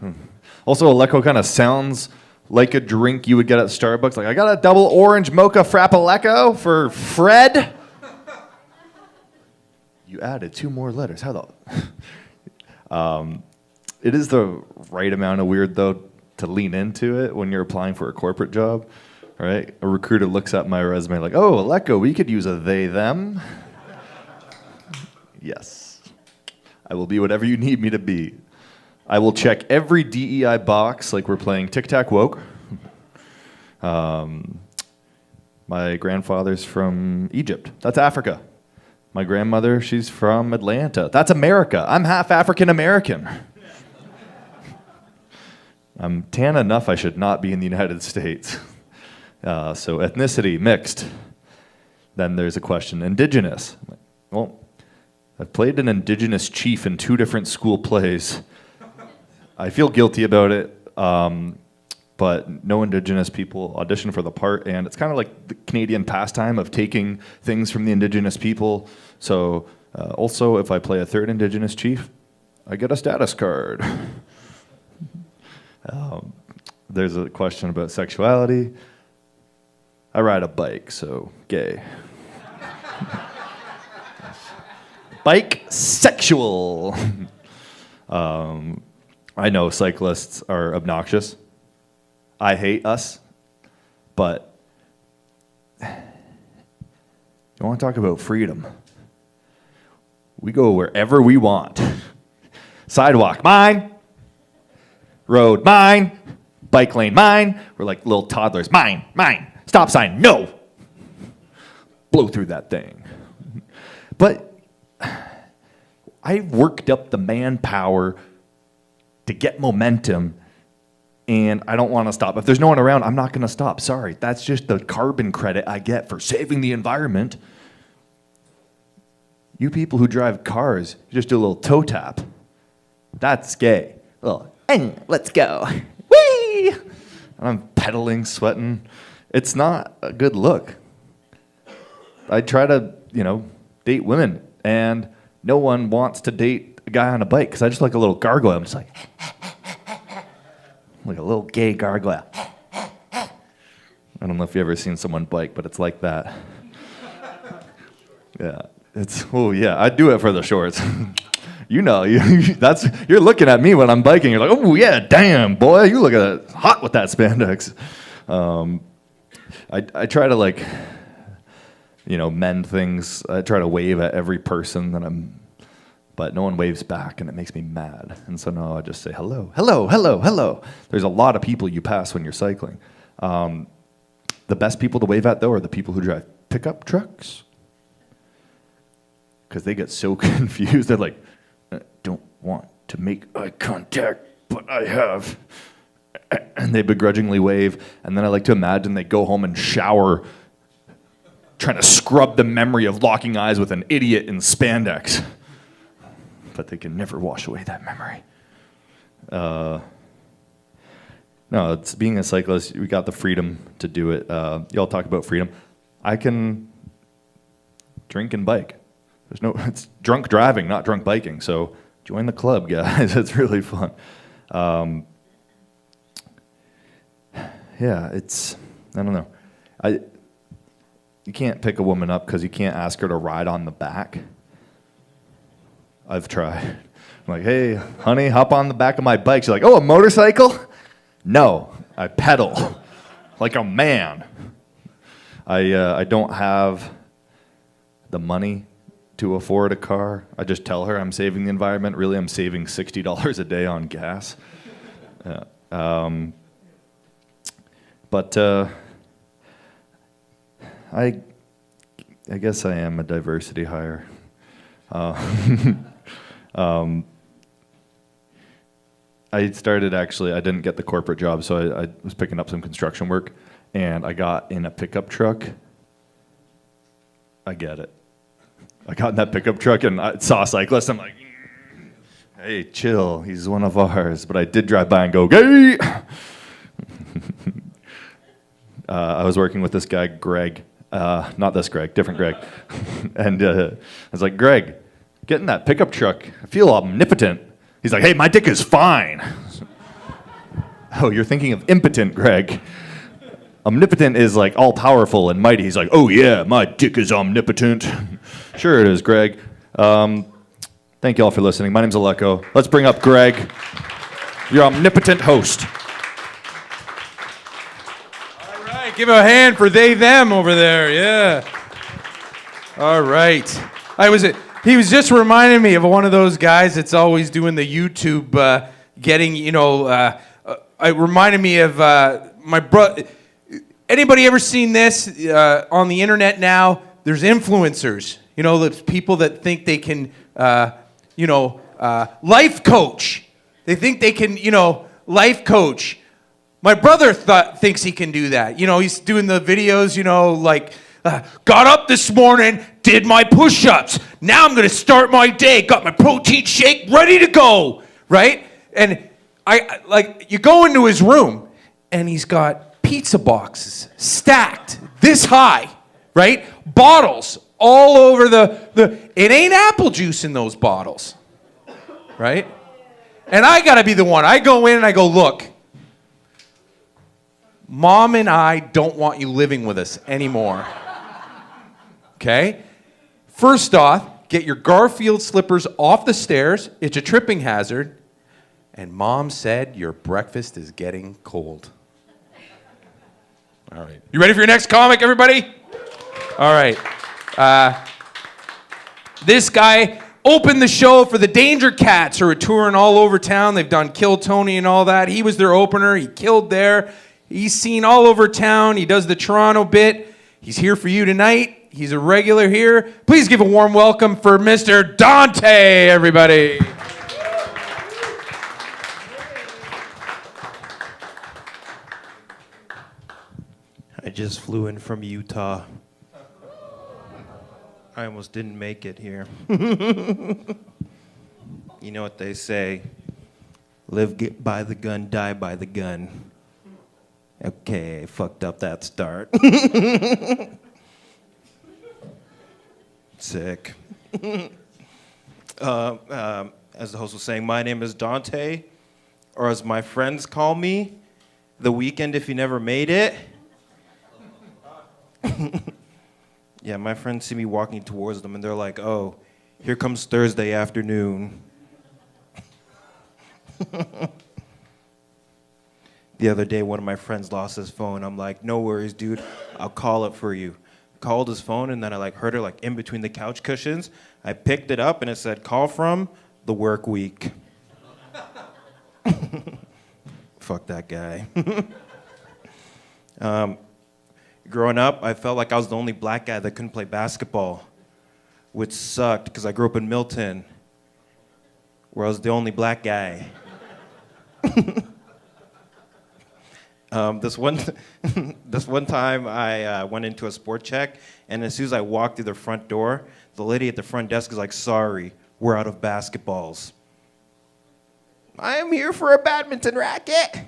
Also, Aleko kind of sounds like a drink you would get at Starbucks. Like, I got a double orange mocha Frappaleko for Fred. You added 2 more letters. How the... It is the right amount of weird, though, to lean into it when you're applying for a corporate job. Right? A recruiter looks at my resume like, oh, Aleko, we could use a they, them. Yes. I will be whatever you need me to be. I will check every DEI box like we're playing tic-tac-woke. My grandfather's from Egypt. That's Africa. My grandmother, she's from Atlanta. That's America. I'm half African-American. I'm tan enough I should not be in the United States. So ethnicity, mixed. Then there's a question, indigenous. Well, I've played an indigenous chief in 2 different school plays. I feel guilty about it, but no indigenous people audition for the part, and it's kind of like the Canadian pastime of taking things from the indigenous people. So also, if I play a 3rd indigenous chief, I get a status card. There's a question about sexuality. I ride a bike, so gay. Bike sexual. I know cyclists are obnoxious. I hate us, but you want to talk about freedom? We go wherever we want. Sidewalk, mine. Road, mine. Bike lane, mine. We're like little toddlers. Mine, mine. Stop sign, no. Blow through that thing. But I worked up the manpower to get momentum, and I don't want to stop. If there's no one around, I'm not going to stop. Sorry, that's just the carbon credit I get for saving the environment. You people who drive cars, you just do a little toe tap. That's gay. Let's go. Whee! I'm pedaling, sweating. It's not a good look. I try to, date women, and no one wants to date a guy on a bike because I just like a little gargoyle. I'm just like a little gay gargoyle. I don't know if you've ever seen someone bike, but it's like that. Yeah, I do it for the shorts. You're looking at me when I'm biking. You're like, oh yeah, damn boy, you look hot with that spandex. I try to like, mend things. I try to wave at every person but no one waves back, and it makes me mad. And so now I just say hello, hello, hello, hello. There's a lot of people you pass when you're cycling. The best people to wave at, though, are the people who drive pickup trucks, because they get so confused. They're like, I don't want to make eye contact, but I have. And they begrudgingly wave. And then I like to imagine they go home and shower, trying to scrub the memory of locking eyes with an idiot in spandex. But they can never wash away that memory. No, it's being a cyclist, we got the freedom to do it. Y'all talk about freedom. I can drink and bike. It's drunk driving, not drunk biking. So join the club, guys. It's really fun. Yeah, I don't know. You can't pick a woman up because you can't ask her to ride on the back. I've tried. I'm like, hey, honey, hop on the back of my bike. She's like, oh, a motorcycle? No, I pedal like a man. I don't have the money to afford a car. I just tell her I'm saving the environment. Really, I'm saving $60 a day on gas. But I guess I am a diversity hire. I started I didn't get the corporate job, so I was picking up some construction work, and I got in a pickup truck. I get it. I got in that pickup truck and I saw a cyclist. I'm like, hey, chill, he's one of ours. But I did drive by and go, gay! I was working with this guy, Greg. Not this Greg, different Greg. And I was like, Greg, get in that pickup truck. I feel omnipotent. He's like, hey, my dick is fine. Oh, you're thinking of impotent, Greg. Omnipotent is like all-powerful and mighty. He's like, oh yeah, my dick is omnipotent. Sure it is, Greg. Thank you all for listening. My name's Aleko. Let's bring up Greg, your omnipotent host.
All right, give a hand for they, them over there. Yeah. All right. He was just reminding me of one of those guys that's always doing the YouTube it reminded me of my brother. Anybody ever seen this on the internet now? There's influencers, the people that think they can, life coach. They think they can, life coach. My brother thinks he can do that. He's doing the videos, got up this morning, did my push-ups. Now I'm going to start my day. Got my protein shake ready to go, right? And you go into his room, and he's got pizza boxes stacked this high, right? Bottles all over it ain't apple juice in those bottles, right? And I got to be the one. I go in and I go, look, Mom and I don't want you living with us anymore. Okay? First off, get your Garfield slippers off the stairs. It's a tripping hazard. And Mom said your breakfast is getting cold. All right. You ready for your next comic, everybody? All right. This guy opened the show for the Danger Cats, who are touring all over town. They've done Kill Tony and all that. He was their opener. He killed there. He's seen all over town. He does the Toronto bit. He's here for you tonight. He's a regular here. Please give a warm welcome for Mr. Dante, everybody.
I just flew in from Utah. I almost didn't make it here. You know what they say, live by the gun, die by the gun. Okay, fucked up that start. Sick. As the host was saying, my name is Dante, or as my friends call me, The Weekend If You Never Made It. Yeah, my friends see me walking towards them and they're like, oh, here comes Thursday afternoon. The other day, one of my friends lost his phone. I'm like, no worries, dude. I'll call it for you. Called his phone, and then I like heard her like in between the couch cushions. I picked it up, and it said, call from the work week. Fuck that guy. Growing up, I felt like I was the only black guy that couldn't play basketball, which sucked because I grew up in Milton, where I was the only black guy. This one time, I went into a sport check, and as soon as I walked through the front door, the lady at the front desk is like, "Sorry, we're out of basketballs." I am here for a badminton racket.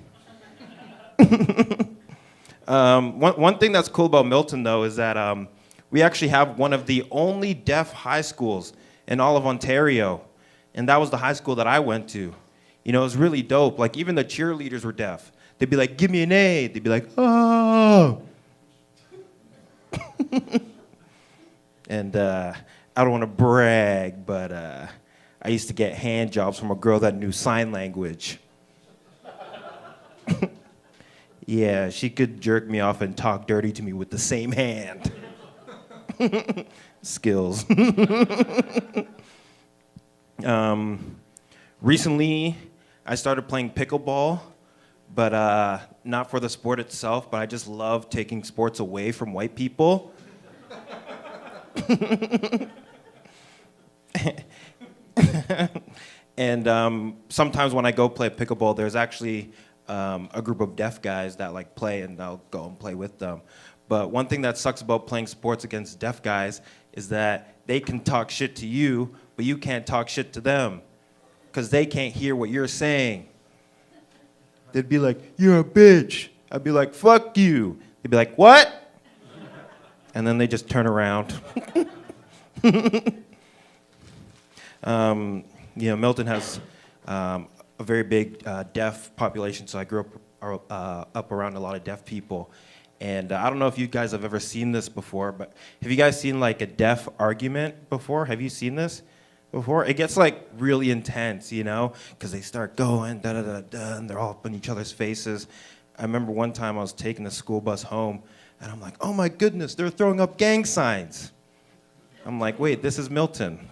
One thing that's cool about Milton, though, is that we actually have one of the only deaf high schools in all of Ontario, and that was the high school that I went to. You know, it was really dope. Like, even the cheerleaders were deaf. They'd be like, "Give me an A." They'd be like, "Oh." And I don't want to brag, but I used to get hand jobs from a girl that knew sign language. Yeah, she could jerk me off and talk dirty to me with the same hand. Skills. Recently, I started playing pickleball, but not for the sport itself, but I just love taking sports away from white people. And sometimes when I go play pickleball, there's actually a group of deaf guys that like play, and I'll go and play with them. But one thing that sucks about playing sports against deaf guys is that they can talk shit to you, but you can't talk shit to them because they can't hear what you're saying. They'd be like, "You're a bitch." I'd be like, "Fuck you." They'd be like, "What?" And then they just turn around. You know, Milton has a very big deaf population, so I grew up around a lot of deaf people. And I don't know if you guys have ever seen this before, but have you guys seen like a deaf argument before? Have you seen this before? It gets like really intense, you know, because they start going, da da da da, and they're all up in each other's faces. I remember one time I was taking the school bus home, and I'm like, "Oh my goodness, they're throwing up gang signs." I'm like, "Wait, this is Milton."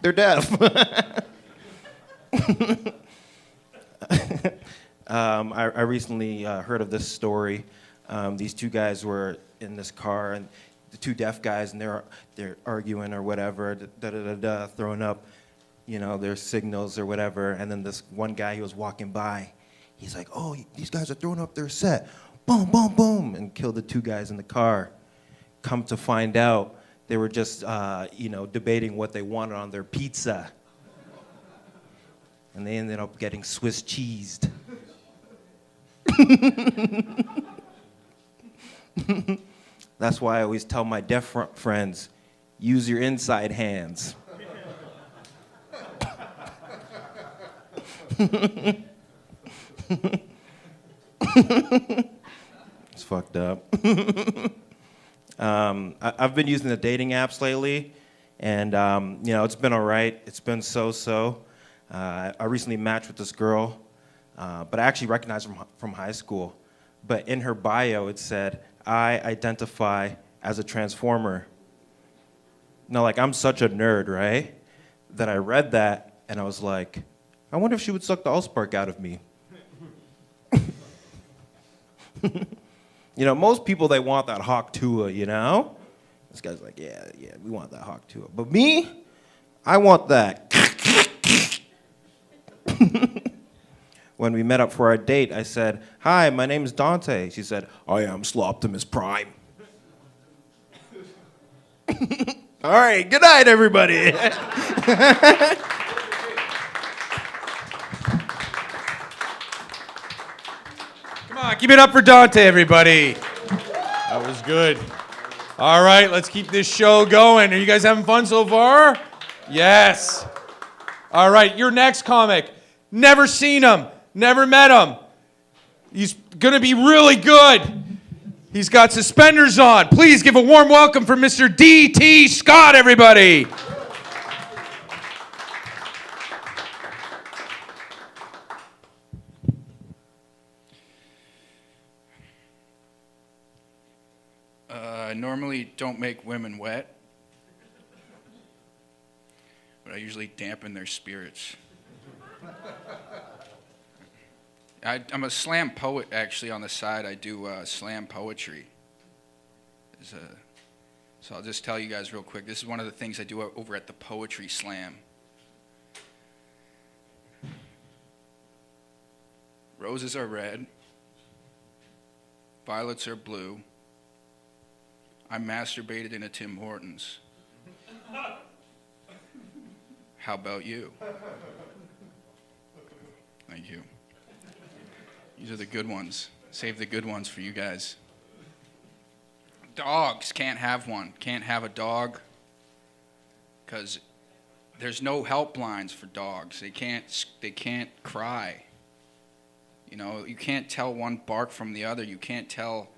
They're deaf. I recently heard of this story. These two guys were in this car, and the two deaf guys, and they're arguing or whatever, throwing up, you know, their signals or whatever. And then this one guy, he was walking by. He's like, "Oh, these guys are throwing up their set." Boom, boom, boom, and killed the two guys in the car. Come to find out, they were just, you know, debating what they wanted on their pizza. And they ended up getting Swiss cheesed. That's why I always tell my deaf friends, use your inside hands. It's fucked up. I've been using the dating apps lately, and you know, it's been all right. It's been so-so. I recently matched with this girl, but I actually recognized her from high school. But in her bio, it said, "I identify as a transformer." Now, like, I'm such a nerd, right? That I read that, and I was like, I wonder if she would suck the allspark out of me. You know, most people, they want that hawk tuah, you know? This guy's like, yeah, we want that hawk tuah. But me, I want that. When we met up for our date, I said, "Hi, my name's Dante." She said, "I am Sloptimus Prime." All right, good night, everybody.
Come on, keep it up for Dante, everybody. That was good. All right, let's keep this show going. Are you guys having fun so far? Yes. All right, your next comic. Never seen him. Never met him. He's going to be really good. He's got suspenders on. Please give a warm welcome for Mr. D.T. Scott, everybody.
I normally don't make women wet, but I usually dampen their spirits. I'm a slam poet, actually, on the side. I do slam poetry. So I'll just tell you guys real quick. This is one of the things I do over at the Poetry Slam. Roses are red. Violets are blue. I masturbated in a Tim Hortons. How about you? Thank you. These are the good ones. Save the good ones for you guys. Dogs, can't have one. Can't have a dog because there's no helplines for dogs. They can't cry. You know, you can't tell one bark from the other. You can't tell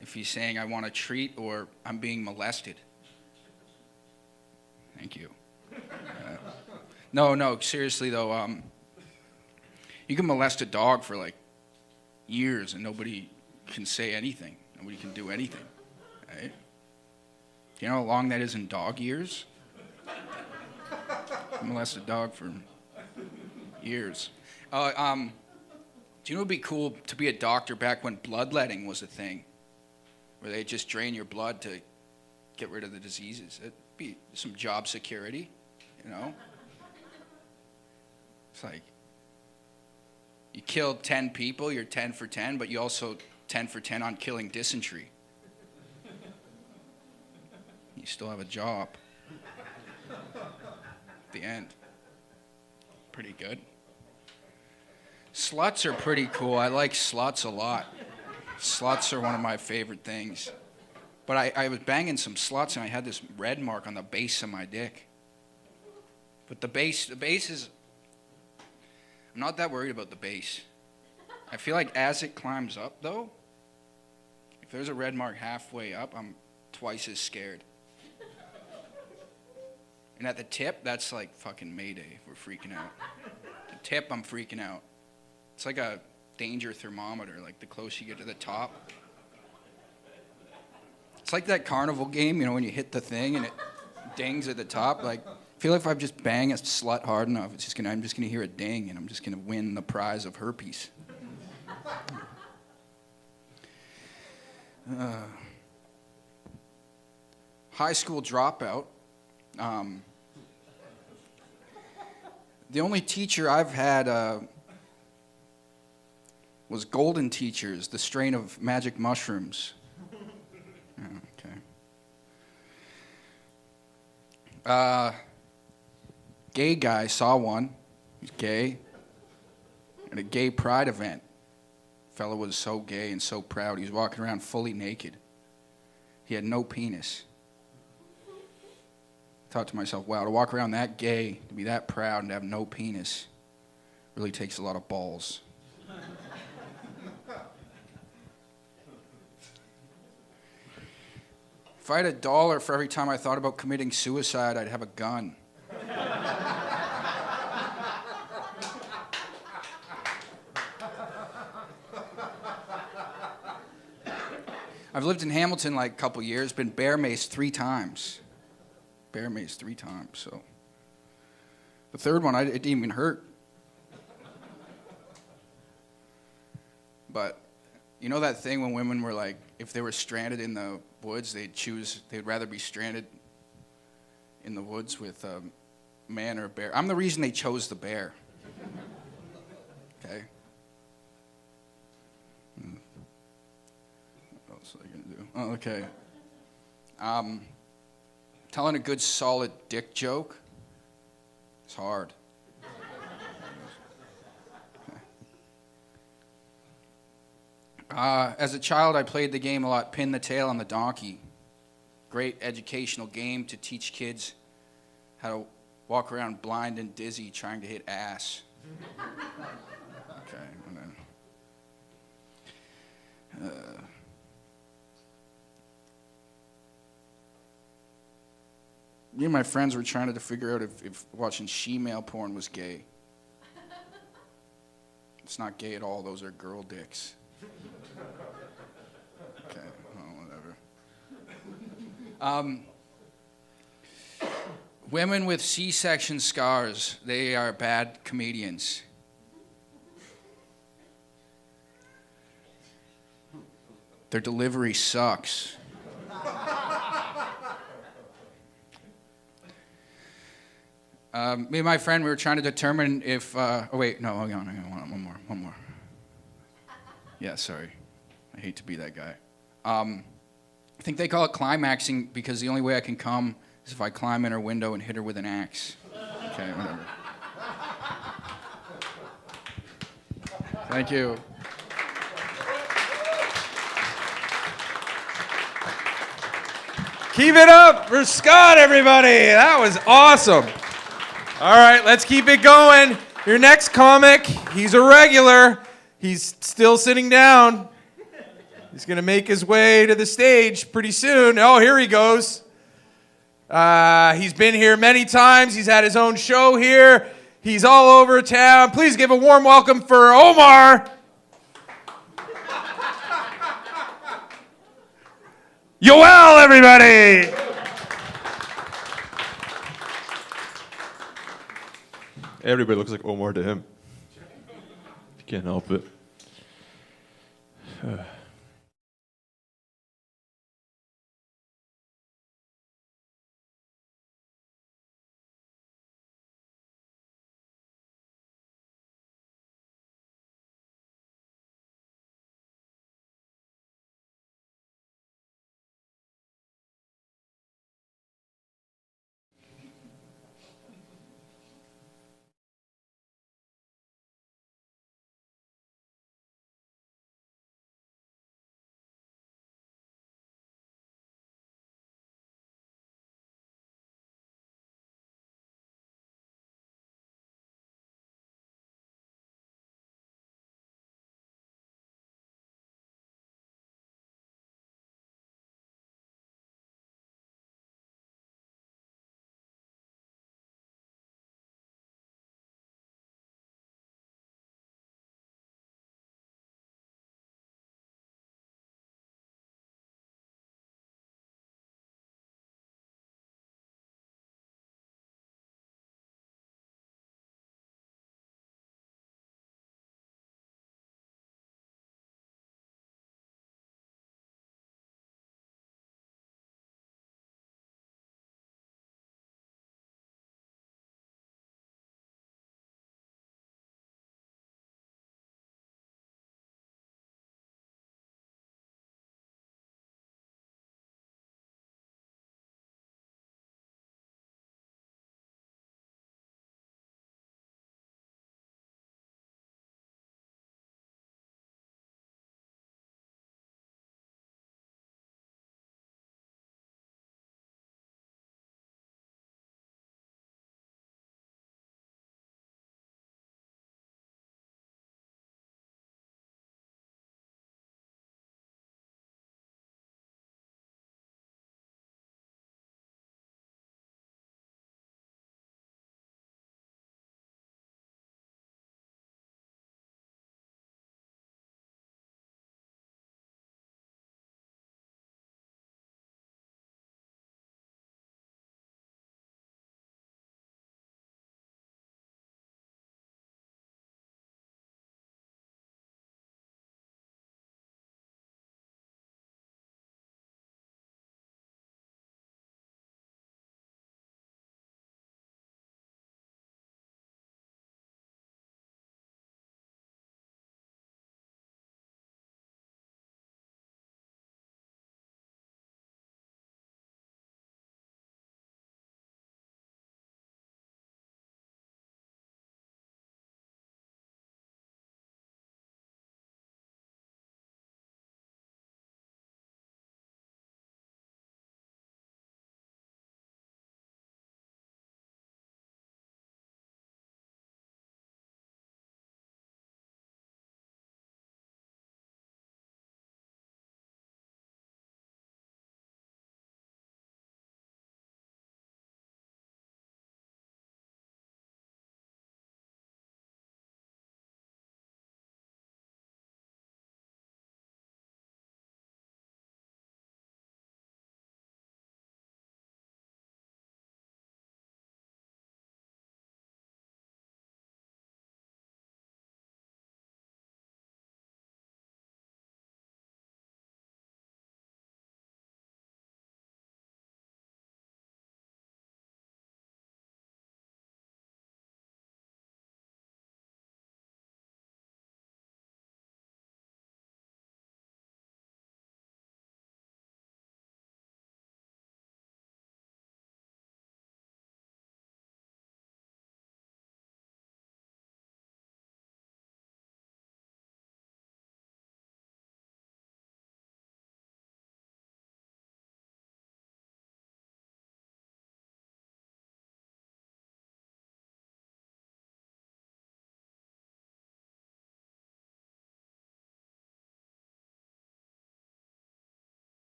if he's saying I want a treat or I'm being molested. Thank you. No, seriously though, you can molest a dog for like years and nobody can say anything. Nobody can do anything, right? Do you know how long that is in dog years? I molested a dog for years. Do you know it would be cool to be a doctor back when bloodletting was a thing? Where they just drain your blood to get rid of the diseases. It'd be some job security, you know? It's like, you killed 10 people, you're 10 for 10, but you also 10 for 10 on killing dysentery. You still have a job. At the end. Pretty good. Sluts are pretty cool. I like sluts a lot. Sluts are one of my favorite things. But I was banging some sluts and I had this red mark on the base of my dick. But the base is... I'm not that worried about the base. I feel like as it climbs up, though, if there's a red mark halfway up, I'm twice as scared. And at the tip, that's like fucking Mayday. We're freaking out. The tip, I'm freaking out. It's like a danger thermometer. Like the closer you get to the top. It's like that carnival game, you know, when you hit the thing and it dings at the top. Like, I feel like if I just bang a slut hard enough, I'm just gonna hear a ding, and I'm just gonna win the prize of herpes. High school dropout. The only teacher I've had was Golden Teachers, the strain of magic mushrooms. Okay. Gay guy, saw one. He's gay. At a gay pride event. Fellow was so gay and so proud. He was walking around fully naked. He had no penis. I thought to myself, wow, to walk around that gay, to be that proud and to have no penis, really takes a lot of balls. If I had $1 for every time I thought about committing suicide, I'd have a gun. I've lived in Hamilton like a couple years, been bear maced 3 times. Bear maced 3 times, so. The third one, it didn't even hurt. But you know that thing when women were like, if they were stranded in the woods, they'd rather be stranded in the woods with a man or a bear. I'm the reason they chose the bear. Okay? What else are they gonna do? Oh, okay. Telling a good solid dick joke is hard. As a child, I played the game a lot, Pin the Tail on the Donkey. Great educational game to teach kids how to walk around blind and dizzy trying to hit ass. Okay, and then... me and my friends were trying to figure out if watching she-male porn was gay. It's not gay at all. Those are girl dicks. Okay, well, whatever. Women with C-section scars, they are bad comedians. Their delivery sucks. Me and my friend, we were trying to determine if, oh wait, no, hang on, one more. Yeah, sorry. I hate to be that guy. I think they call it climaxing because the only way I can come is if I climb in her window and hit her with an axe. Okay, whatever. Thank you.
Keep it up for Scott, everybody. That was awesome. All right, let's keep it going. Your next comic, he's a regular. He's still sitting down. He's going to make his way to the stage pretty soon. Oh, here he goes. He's been here many times. He's had his own show here. He's all over town. Please give a warm welcome for Omar. Yoel, everybody.
Everybody looks like Omar to him. You can't help it.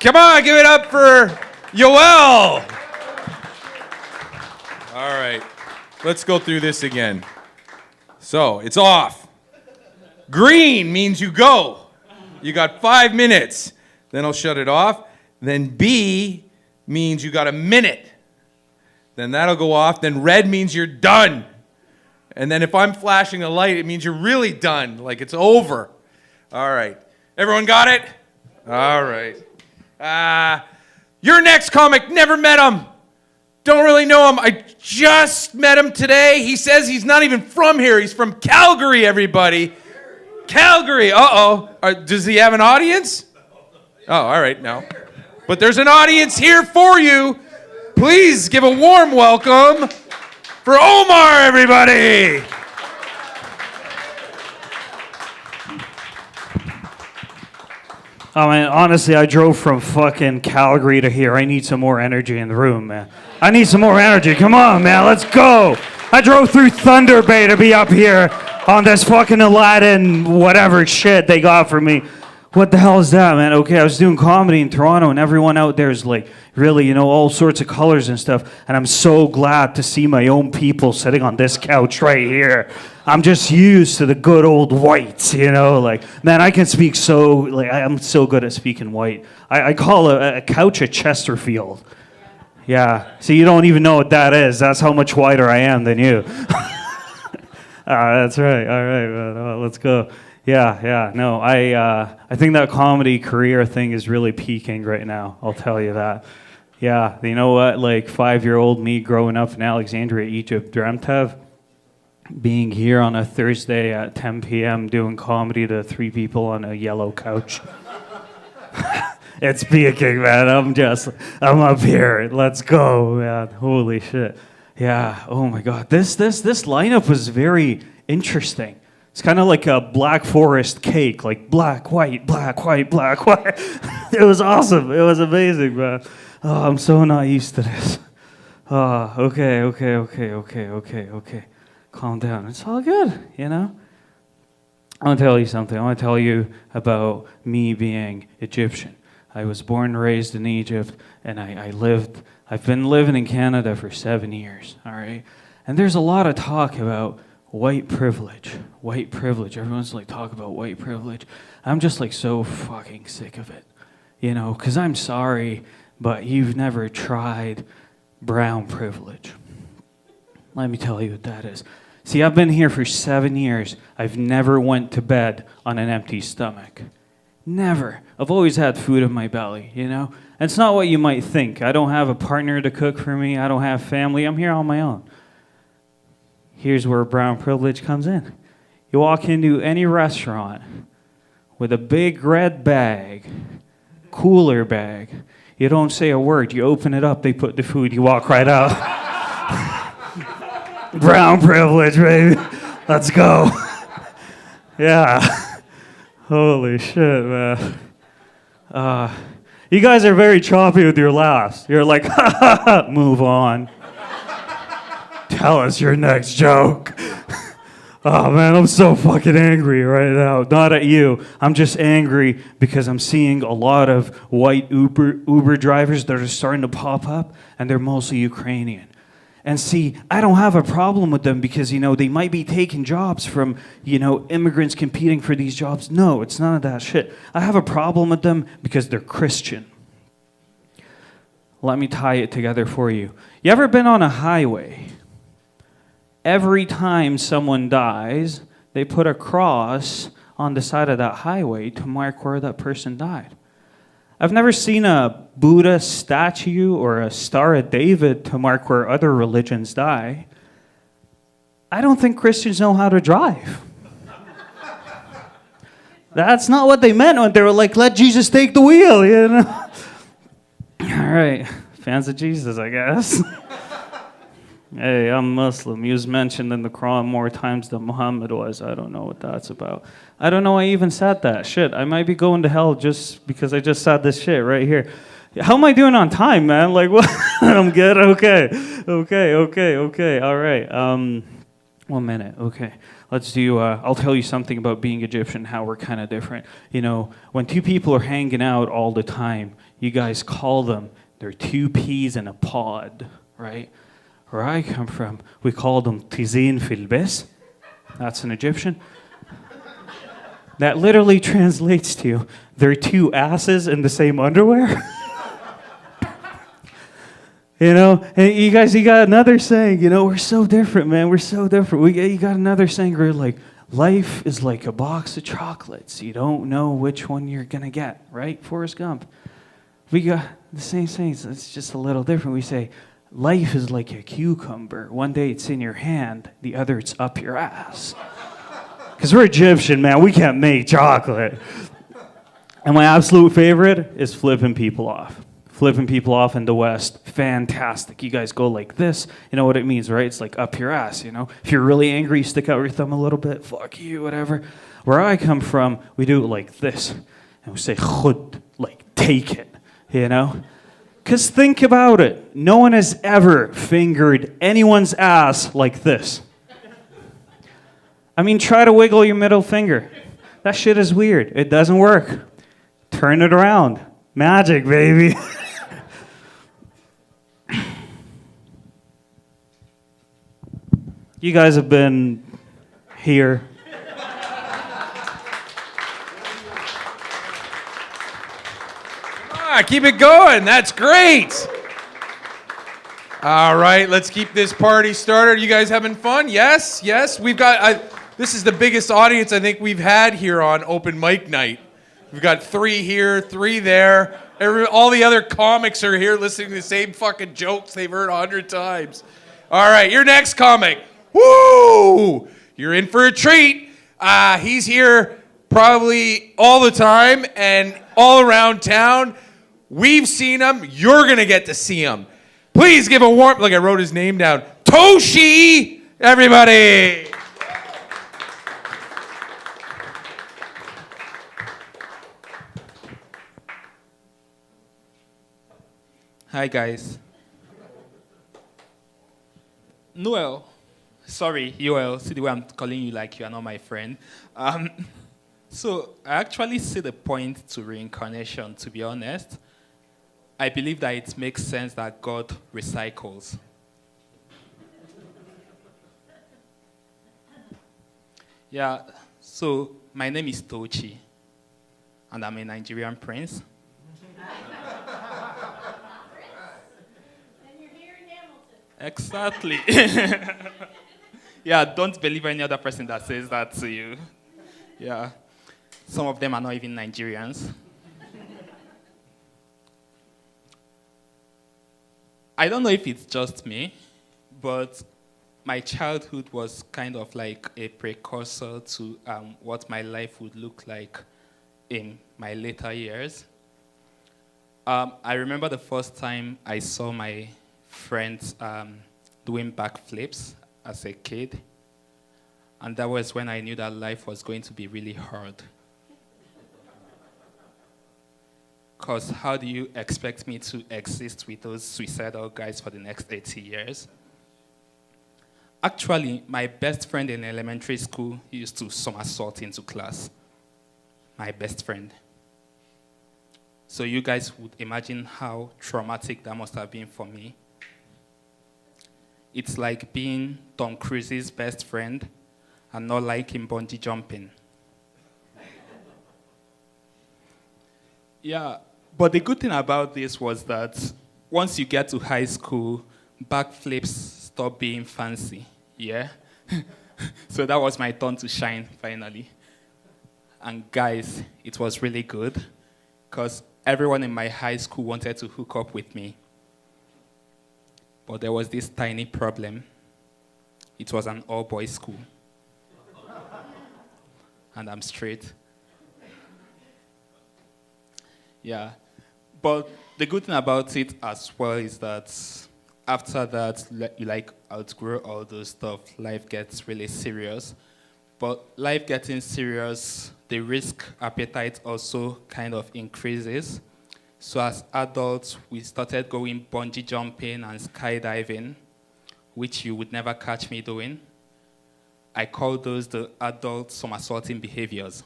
Come on, give it up for Yoel. All right, let's go through this again. So it's off. Green means you go. You got 5 minutes. Then I'll shut it off. Then B means you got a minute. Then that'll go off. Then red means you're done. And then if I'm flashing a light, it means you're really done, like it's over. All right. Everyone got it? All right. Your next comic, never met him. Don't really know him. I just met him today. He says he's not even from here. He's from Calgary, everybody. Calgary. Uh-oh. Does he have an audience? Oh, all right, no. But there's an audience here for you. Please give a warm welcome for Omar, everybody.
Oh man, honestly, I drove from fucking Calgary to here. I need some more energy in the room, man. I need some more energy. Come on, man, let's go. I drove through Thunder Bay to be up here on this fucking Aladdin whatever shit they got for me. What the hell is that, man? Okay, I was doing comedy in Toronto, and everyone out there is like, really, you know, all sorts of colors and stuff. And I'm so glad to see my own people sitting on this couch right here. I'm just used to the good old whites, you know? Like, man, I can speak so, like, I'm so good at speaking white. I call a couch a Chesterfield. Yeah. So you don't even know what that is. That's how much whiter I am than you. That's right. All right, man. Oh, let's go. Yeah, no, I think that comedy career thing is really peaking right now, I'll tell you that. Yeah, you know what, like 5-year-old me growing up in Alexandria, Egypt, dreamt of being here on a Thursday at 10 p.m. doing comedy to 3 people on a yellow couch. It's peaking, man, I'm up here, let's go, man, holy shit. Yeah, oh my God, this lineup was very interesting. It's kind of like a Black Forest cake, like black, white, black, white, black, white. It was awesome. It was amazing, man. Oh, I'm so not used to this. Oh, okay. Calm down. It's all good, you know? I want to tell you something. I want to tell you about me being Egyptian. I was born and raised in Egypt, and I've been living in Canada for 7 years, all right? And there's a lot of talk about white privilege. Everyone's like, talk about white privilege. I'm just like so fucking sick of it, you know, because I'm sorry, but you've never tried brown privilege. Let me tell you what that is. See, I've been here for 7 years. I've never went to bed on an empty stomach. Never. I've always had food in my belly, you know? And it's not what you might think. I don't have a partner to cook for me. I don't have family. I'm here on my own. Here's where brown privilege comes in. You walk into any restaurant with a big red bag, cooler bag. You don't say a word. You open it up, they put the food, you walk right out. Brown privilege, baby. Let's go. Yeah. Holy shit, man. You guys are very choppy with your laughs. You're like, ha ha ha, move on. Tell us your next joke. Oh man, I'm so fucking angry right now. Not at you. I'm just angry because I'm seeing a lot of white Uber drivers that are starting to pop up, and they're mostly Ukrainian. And see, I don't have a problem with them because, you know, they might be taking jobs from, you know, immigrants competing for these jobs. No, it's none of that shit. I have a problem with them because they're Christian. Let me tie it together for you. You ever been on a highway? Every time someone dies, they put a cross on the side of that highway to mark where that person died. I've never seen a Buddha statue or a Star of David to mark where other religions die. I don't think Christians know how to drive. That's not what they meant when they were like, let Jesus take the wheel, you know? All right, fans of Jesus, I guess. Hey, I'm Muslim. He was mentioned in the Quran more times than Muhammad was. I don't know what that's about. I don't know I even said that. Shit, I might be going to hell just because I just said this shit right here. How am I doing on time, man? Like, what? I'm good? Okay. All right. 1 minute. Okay. let's do, I'll tell you something about being Egyptian, how we're kind of different. You know, when two people are hanging out all the time, you guys call them, they're two peas in a pod, right? Where I come from, we call them tizin fil bes. That's an Egyptian. That literally translates to, they're two asses in the same underwear. You know, and you got another saying, you know, we're so different, man. We're so different. You got another saying where like, life is like a box of chocolates. You don't know which one you're going to get, right? Forrest Gump. We got the same things. It's just a little different. We say, life is like a cucumber. One day it's in your hand. The other it's up your ass. Because we're Egyptian, man. We can't make chocolate. And my absolute favorite is flipping people off. Flipping people off in the West, fantastic. You guys go like this, you know what it means, right? It's like up your ass, you know? If you're really angry, you stick out your thumb a little bit, fuck you, whatever. Where I come from, we do it like this. And we say, khud, like take it, you know? Because think about it. No one has ever fingered anyone's ass like this. I mean, try to wiggle your middle finger. That shit is weird. It doesn't work. Turn it around. Magic, baby. You guys have been here.
Keep it going. That's great. All right, let's keep this party started. You guys having fun? Yes, yes. We've got, this is the biggest audience I think we've had here on open mic night. We've got 3 here, 3 there. All the other comics are here listening to the same fucking jokes they've heard 100 times. All right, your next comic. Woo! You're in for a treat. He's here probably all the time and all around town. We've seen him. You're going to get to see him. Please give a warm... Look, I wrote his name down. Toshi! Everybody!
Hi, guys. Noel. Sorry, Yoel. See the way I'm calling you like you are not my friend. So I actually see the point to reincarnation, to be honest. I believe that it makes sense that God recycles. Yeah, so my name is Tochi, and I'm a Nigerian prince. Exactly. Yeah, don't believe any other person that says that to you. Yeah. Some of them are not even Nigerians. I don't know if it's just me, but my childhood was kind of like a precursor to what my life would look like in my later years. I remember the first time I saw my friends doing backflips as a kid. And that was when I knew that life was going to be really hard. Because how do you expect me to exist with those suicidal guys for the next 80 years? Actually, my best friend in elementary school used to somersault into class. My best friend. So you guys would imagine how traumatic that must have been for me. It's like being Tom Cruise's best friend and not liking bungee jumping. Yeah, but the good thing about this was that once you get to high school, backflips stop being fancy, yeah? So that was my turn to shine, finally. And guys, it was really good, because everyone in my high school wanted to hook up with me. But there was this tiny problem. It was an all-boys school. And I'm straight. Yeah. But the good thing about it as well is that after that, you like outgrow all those stuff. Life gets really serious. But life getting serious, the risk appetite also kind of increases. So as adults, we started going bungee jumping and skydiving, which you would never catch me doing. I call those the adult somersaulting behaviors.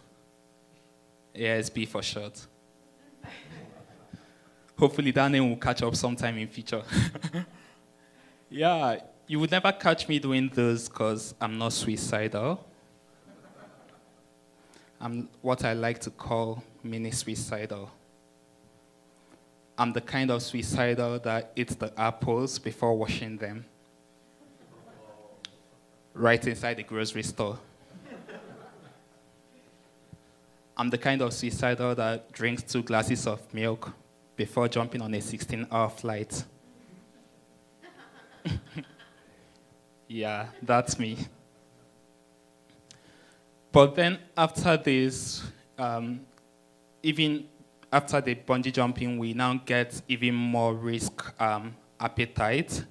ASB for short. Hopefully that name will catch up sometime in future. Yeah, you would never catch me doing those because I'm not suicidal. I'm what I like to call mini suicidal. I'm the kind of suicidal that eats the apples before washing them. Right inside the grocery store. I'm the kind of suicidal that drinks 2 glasses of milk before jumping on a 16-hour flight. Yeah, that's me. But then after this, even after the bungee jumping, we now get even more risk appetite.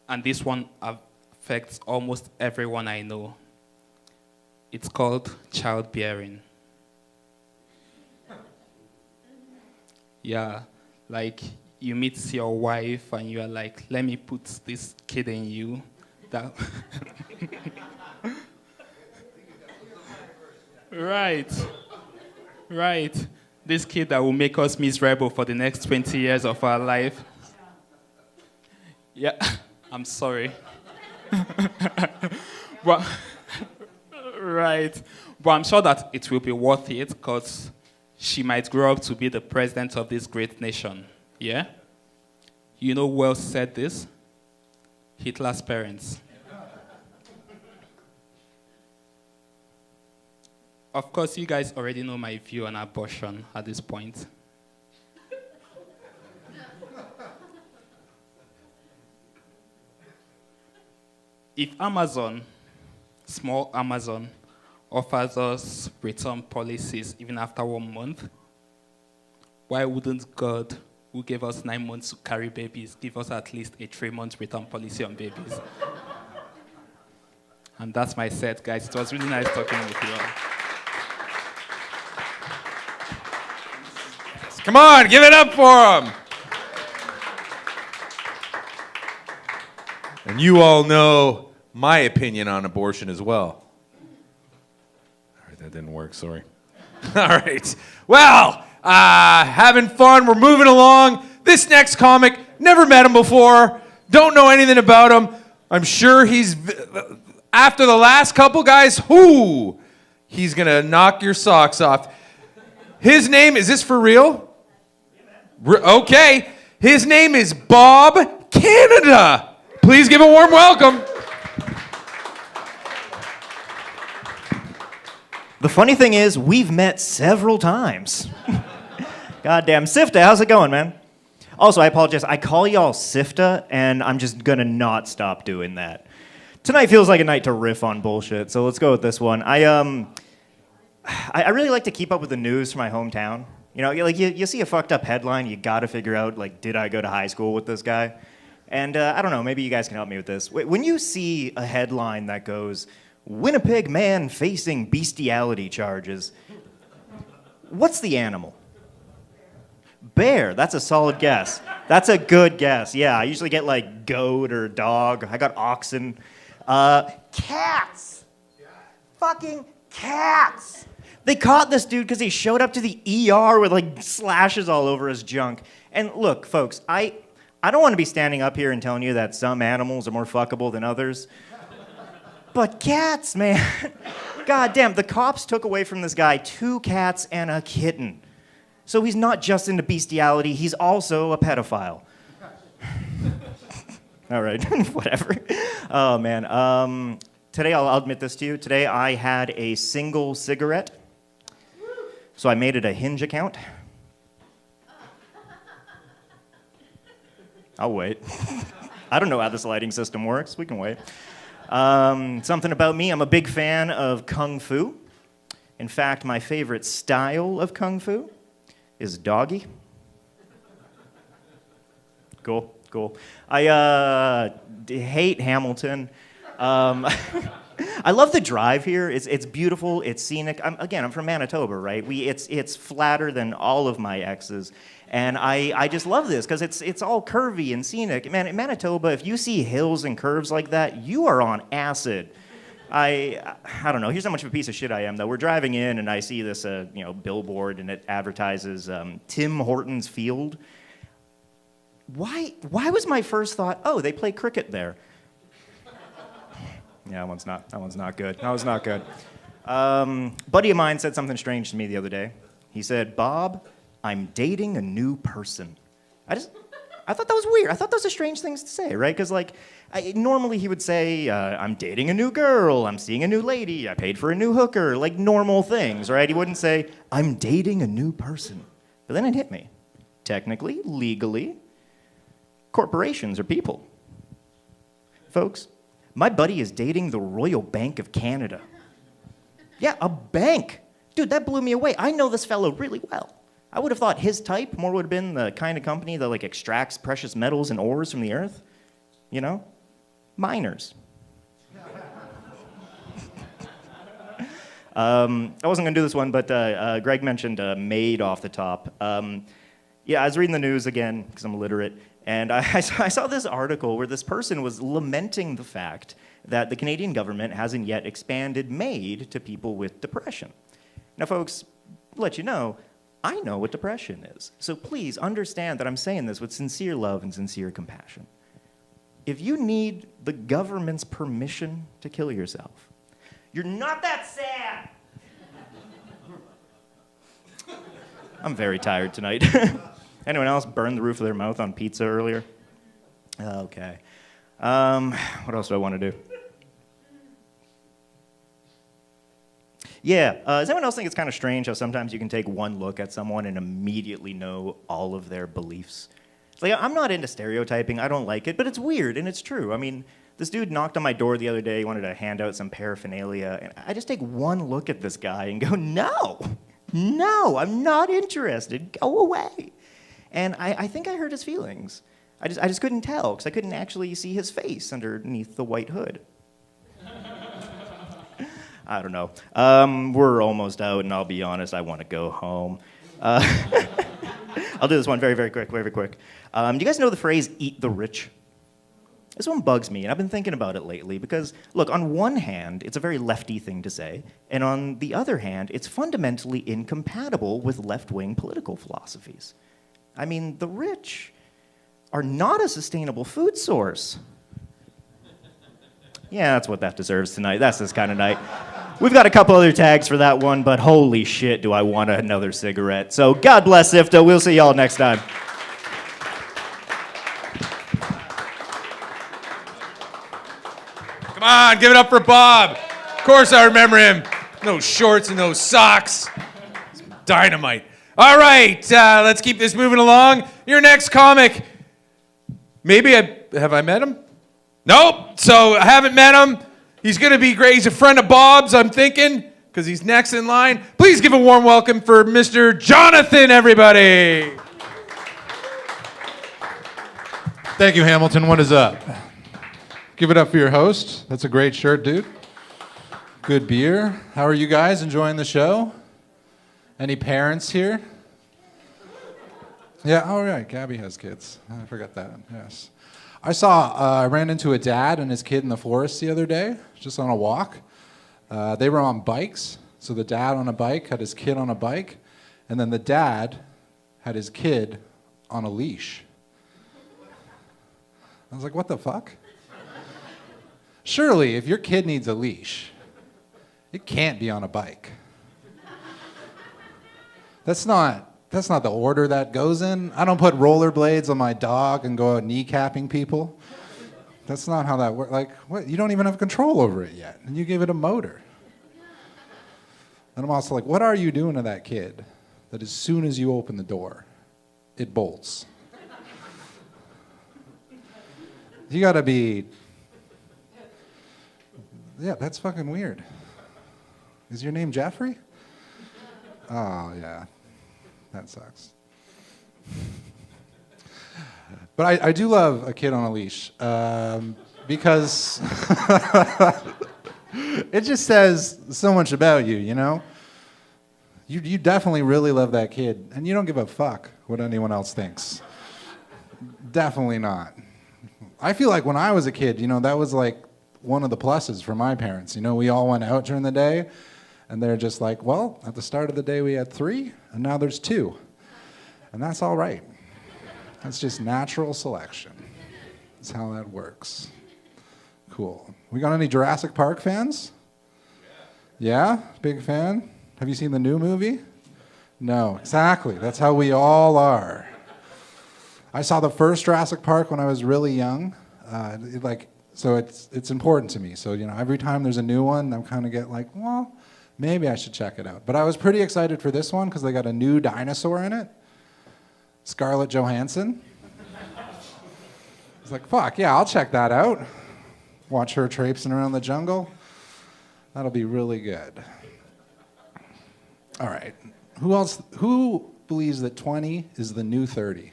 And this one affects almost everyone I know. It's called childbearing. Yeah, like you meet your wife and you're like, let me put this kid in you. That Right. This kid that will make us miserable for the next 20 years of our life. Yeah, I'm sorry. But, right. But I'm sure that it will be worth it because she might grow up to be the president of this great nation. Yeah? You know who else said this? Hitler's parents. Of course, you guys already know my view on abortion at this point. If Amazon, small Amazon, offers us return policies even after 1 month, why wouldn't God, who gave us 9 months to carry babies, give us at least a 3-month return policy on babies? And that's my set, guys. It was really nice talking with you all.
Come on, give it up for him. And you all know my opinion on abortion as well. All right, that didn't work, sorry. All right. Well, having fun, we're moving along. This next comic, never met him before, don't know anything about him. I'm sure he's, after the last couple guys, he's gonna knock your socks off. His name, is this for real? Okay. His name is Bob Canada. Please give a warm welcome.
The funny thing is, we've met several times. Goddamn, Sifta, how's it going, man? Also, I apologize. I call y'all Sifta, and I'm just gonna not stop doing that. Tonight feels like a night to riff on bullshit, so let's go with this one. I really like to keep up with the news from my hometown. You know, like you see a fucked up headline, you gotta figure out, like, did I go to high school with this guy? And I don't know, maybe you guys can help me with this. When you see a headline that goes, Winnipeg man facing bestiality charges, what's the animal? Bear, that's a solid guess. That's a good guess. Yeah, I usually get like goat or dog. I got oxen. Cats! Fucking cats! They caught this dude because he showed up to the ER with like slashes all over his junk. And look, folks, I don't want to be standing up here and telling you that some animals are more fuckable than others. But cats, man. God damn, the cops took away from this guy 2 cats and a kitten. So he's not just into bestiality, he's also a pedophile. All right, whatever. Oh, man. Today, I'll admit this to you. Today, I had a single cigarette. So I made it a Hinge account. I'll wait. I don't know how this lighting system works. We can wait. Something about me, I'm a big fan of Kung Fu. In fact, my favorite style of Kung Fu is doggy. Cool. I hate Hamilton. I love the drive here. It's beautiful. It's scenic. I'm from Manitoba, right? It's flatter than all of my exes, and I just love this because it's all curvy and scenic. Man, in Manitoba, if you see hills and curves like that, you are on acid. I don't know. Here's how much of a piece of shit I am, though. We're driving in, and I see this, billboard, and it advertises Tim Hortons Field. Why was my first thought, oh, they play cricket there? Yeah, that one's not good. That was not good. Buddy of mine said something strange to me the other day. He said, Bob, I'm dating a new person. I thought that was weird. I thought those are strange things to say, right? Because, normally he would say, I'm dating a new girl, I'm seeing a new lady, I paid for a new hooker, like normal things, right? He wouldn't say, I'm dating a new person. But then it hit me. Technically, legally, corporations are people. Folks, my buddy is dating the Royal Bank of Canada. Yeah, a bank. Dude, that blew me away. I know this fellow really well. I would have thought his type more would have been the kind of company that extracts precious metals and ores from the earth. You know? Miners. I wasn't going to do this one, but Greg mentioned maid off the top. Yeah, I was reading the news again because I'm illiterate, and I saw this article where this person was lamenting the fact that the Canadian government hasn't yet expanded MAID to people with depression. Now, folks, to let you know, I know what depression is. So please understand that I'm saying this with sincere love and sincere compassion. If you need the government's permission to kill yourself, you're not that sad. I'm very tired tonight. Anyone else burn the roof of their mouth on pizza earlier? Okay. What else do I want to do? Yeah, does anyone else think it's kind of strange how sometimes you can take one look at someone and immediately know all of their beliefs? I'm not into stereotyping, I don't like it, but it's weird and it's true. I mean, this dude knocked on my door the other day, he wanted to hand out some paraphernalia, and I just take one look at this guy and go, no, I'm not interested, go away. And I think I hurt his feelings. I just couldn't tell, because I couldn't actually see his face underneath the white hood. I don't know. We're almost out, and I'll be honest, I want to go home. I'll do this one very, very quick, very quick. Do you guys know the phrase, eat the rich? This one bugs me, and I've been thinking about it lately, because, look, on one hand, it's a very lefty thing to say, and on the other hand, it's fundamentally incompatible with left-wing political philosophies. I mean, the rich are not a sustainable food source. Yeah, that's what that deserves tonight. That's this kind of night. We've got a couple other tags for that one, but holy shit, do I want another cigarette. So God bless SIFTA. We'll see y'all next time.
Come on, give it up for Bob. Of course I remember him. No shorts and no socks. It's dynamite. All right, let's keep this moving along. Your next comic. Have I met him? Nope, so I haven't met him. He's going to be great. He's a friend of Bob's, I'm thinking, because he's next in line. Please give a warm welcome for Mr. Jonathan, everybody.
Thank you, Hamilton. What is up? Give it up for your host. That's a great shirt, dude. Good beer. How are you guys? Enjoying the show? Any parents here? Yeah, all right. Gabby has kids. I forgot that. Yes. I ran into a dad and his kid in the forest the other day, just on a walk. They were on bikes. So the dad on a bike had his kid on a bike, and then the dad had his kid on a leash. I was like, what the fuck? Surely, if your kid needs a leash, it can't be on a bike. That's not the order that goes in. I don't put rollerblades on my dog and go out kneecapping people. That's not how that works. Like, what? You don't even have control over it yet, and you give it a motor. And I'm also like, what are you doing to that kid that as soon as you open the door, it bolts? You gotta be... Yeah, that's fucking weird. Is your name Jeffrey? Oh, yeah. That sucks. But I do love a kid on a leash because it just says so much about you, you know? You definitely really love that kid, and you don't give a fuck what anyone else thinks. Definitely not. I feel like when I was a kid, you know, that was like one of the pluses for my parents. You know, we all went out during the day, and they're just like, well, at the start of the day we had 3, and now there's 2. And that's all right. That's just natural selection. That's how that works. Cool. We got any Jurassic Park fans? Yeah? Big fan? Have you seen the new movie? No, exactly. That's how we all are. I saw the first Jurassic Park when I was really young. So it's important to me. So, you know, every time there's a new one, I'm kind of get like, well, maybe I should check it out. But I was pretty excited for this one because they got a new dinosaur in it. Scarlett Johansson. I was like, fuck, yeah, I'll check that out. Watch her traipsing around the jungle. That'll be really good. All right. Who believes that 20 is the new 30?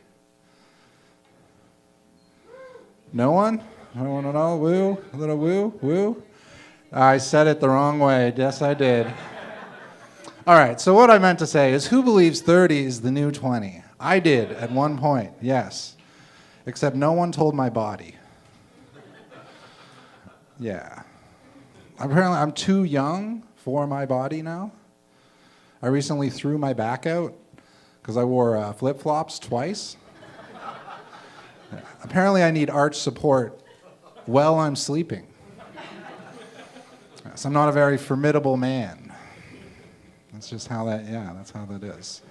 No one? I don't want to know. Woo? A little woo? Woo? I said it the wrong way. Yes, I did. All right, so what I meant to say is who believes 30 is the new 20? I did at one point, yes. Except no one told my body. Yeah. Apparently I'm too young for my body now. I recently threw my back out because I wore flip-flops twice. Apparently I need arch support while I'm sleeping. Yes, I'm not a very formidable man. That's just how that's how that is.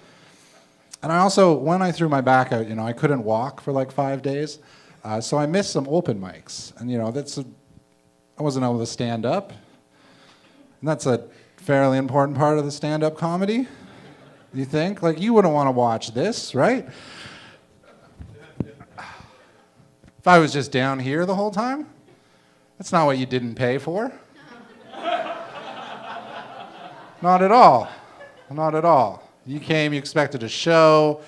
And I also, when I threw my back out, you know, I couldn't walk for like 5 days. So I missed some open mics. And, you know, I wasn't able to stand up. And that's a fairly important part of the stand-up comedy. You think? Like, you wouldn't want to watch this, right? If I was just down here the whole time, that's not what you didn't pay for. Not at all. Not at all. You came, you expected a show.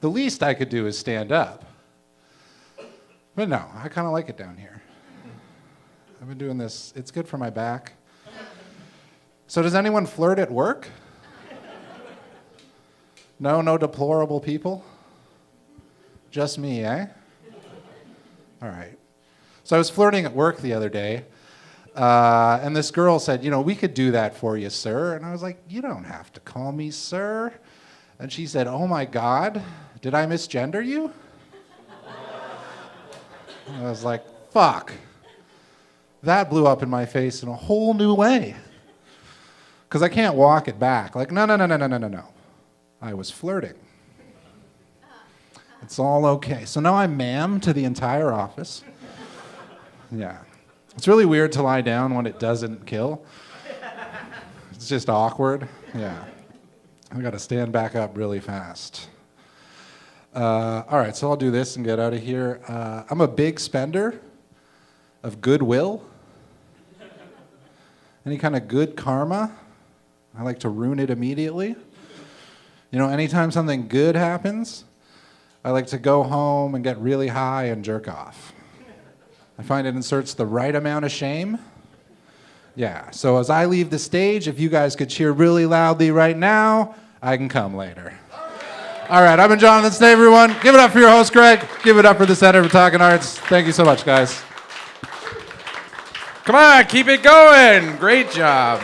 The least I could do is stand up. But no, I kind of like it down here. I've been doing this. It's good for my back. So does anyone flirt at work? No deplorable people? Just me, eh? All right. So I was flirting at work the other day, and this girl said, you know, we could do that for you, sir. And I was like, you don't have to call me sir. And she said, oh my God, did I misgender you? And I was like, fuck. That blew up in my face in a whole new way. Because I can't walk it back. Like, no. I was flirting. It's all okay. So now I'm ma'am to the entire office. Yeah. It's really weird to lie down when it doesn't kill. It's just awkward. Yeah. I got to stand back up really fast. All right, so I'll do this and get out of here. I'm a big spender of goodwill. Any kind of good karma. I like to ruin it immediately. You know, anytime something good happens, I like to go home and get really high and jerk off. I find it inserts the right amount of shame. Yeah, so as I leave the stage, if you guys could cheer really loudly right now, I can come later. All right, I've been Jonathan Snee, everyone. Give it up for your host, Greg. Give it up for the Center for Talking Arts. Thank you so much, guys.
Come on, keep it going. Great job.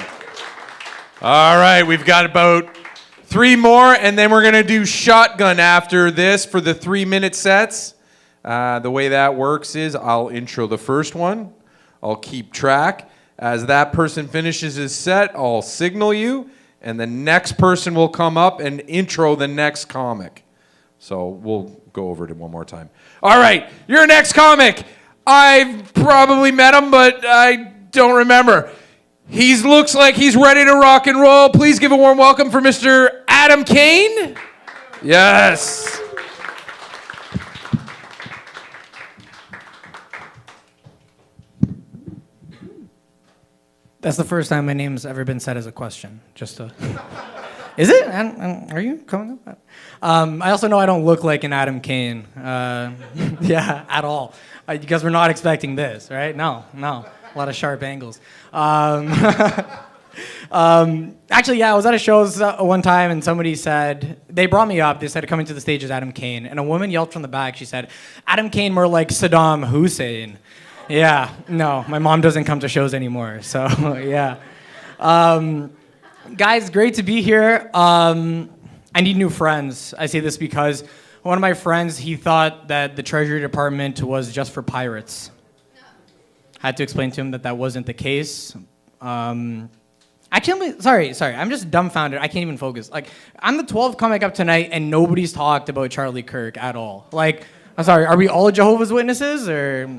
All right, we've got about 3 more, and then we're going to do shotgun after this for the 3-minute sets. The way that works is I'll intro the first one. I'll keep track. As that person finishes his set, I'll signal you, and the next person will come up and intro the next comic. So we'll go over it one more time. All right, your next comic. I've probably met him, but I don't remember. He looks like he's ready to rock and roll. Please give a warm welcome for Mr. Adam Kane. Yes.
That's the first time my name's ever been said as a question. Just to... Is it? Are you coming up? I also know I don't look like an Adam Kane. Yeah, at all. You guys were not expecting this, right? No. A lot of sharp angles. Actually, yeah, I was at a show one time and somebody said, they brought me up, they said coming to the stage is Adam Kane. And a woman yelled from the back, she said, Adam Kane more like Saddam Hussein. Yeah, no, my mom doesn't come to shows anymore. So, yeah. Guys, great to be here. I need new friends. I say this because one of my friends, he thought that the Treasury Department was just for pirates. I had to explain to him that that wasn't the case. I can't believe, sorry, I'm just dumbfounded. I can't even focus. Like, I'm the 12th comic up tonight and nobody's talked about Charlie Kirk at all. Like, I'm sorry, are we all Jehovah's Witnesses or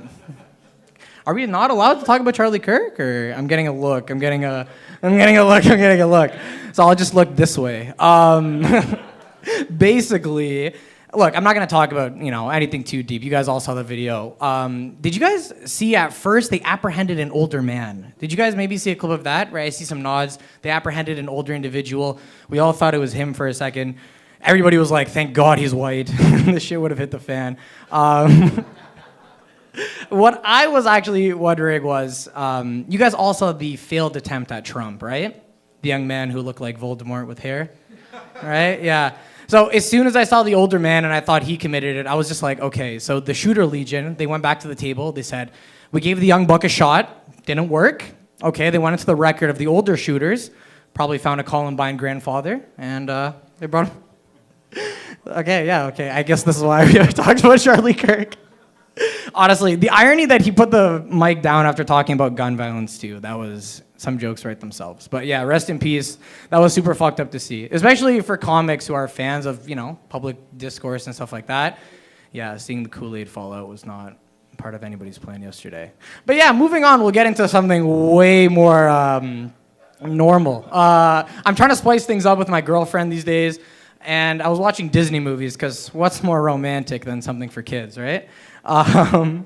are we not allowed to talk about Charlie Kirk? Or I'm getting a look, I'm getting a look. So I'll just look this way. Basically, look, I'm not going to talk about, anything too deep. You guys all saw the video. Did you guys see at first they apprehended an older man? Did you guys maybe see a clip of that? Right, I see some nods. They apprehended an older individual. We all thought it was him for a second. Everybody was like, thank God he's white. This shit would have hit the fan. What I was actually wondering was, you guys all saw the failed attempt at Trump, right? The young man who looked like Voldemort with hair, right? Yeah. So as soon as I saw the older man and I thought he committed it, I was just like, okay. So the shooter legion, they went back to the table. They said, we gave the young buck a shot. Didn't work. Okay, they went into the record of the older shooters. Probably found a Columbine grandfather. And they brought him. Okay. I guess this is why we talked about Charlie Kirk. Honestly, the irony that he put the mic down after talking about gun violence too, that was... Some jokes write themselves. But yeah, rest in peace. That was super fucked up to see. Especially for comics who are fans of, public discourse and stuff like that. Yeah, seeing the Kool-Aid fall out was not part of anybody's plan yesterday. But yeah, moving on, we'll get into something way more normal. I'm trying to spice things up with my girlfriend these days. And I was watching Disney movies, because what's more romantic than something for kids, right? And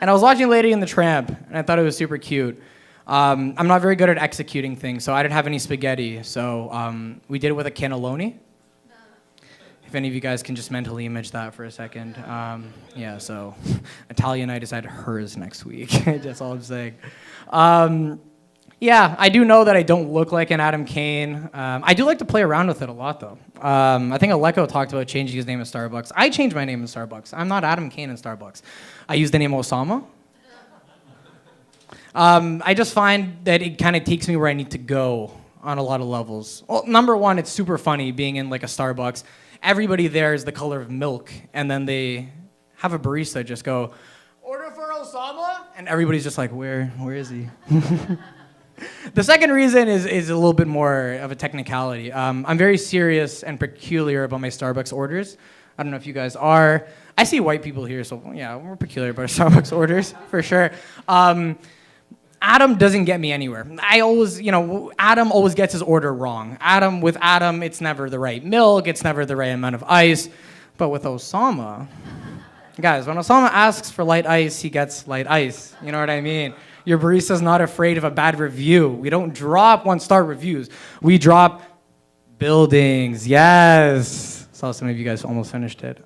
I was watching Lady and the Tramp, and I thought it was super cute. I'm not very good at executing things, so I didn't have any spaghetti. So we did it with a cannelloni. If any of you guys can just mentally image that for a second. Yeah, so Natalia and I decided hers next week. That's all I'm saying. Yeah, I do know that I don't look like an Adam Cain. I do like to play around with it a lot, though. I think Aleko talked about changing his name in Starbucks. I changed my name in Starbucks. I'm not Adam Cain in Starbucks. I use the name Osama. I just find that it kind of takes me where I need to go on a lot of levels. Well, number one, it's super funny being in like a Starbucks. Everybody there is the color of milk, and then they have a barista just go, order for Osama? And everybody's just like, where is he? The second reason is a little bit more of a technicality. I'm very serious and peculiar about my Starbucks orders. I don't know if you guys are. I see white people here, so yeah, we're peculiar about our Starbucks orders, for sure. Adam doesn't get me anywhere. Adam always gets his order wrong. With Adam, it's never the right milk, it's never the right amount of ice. But with Osama, guys, when Osama asks for light ice, he gets light ice. You know what I mean? Your barista's not afraid of a bad review. We don't drop 1-star reviews. We drop buildings. Yes. Saw some of you guys almost finished it.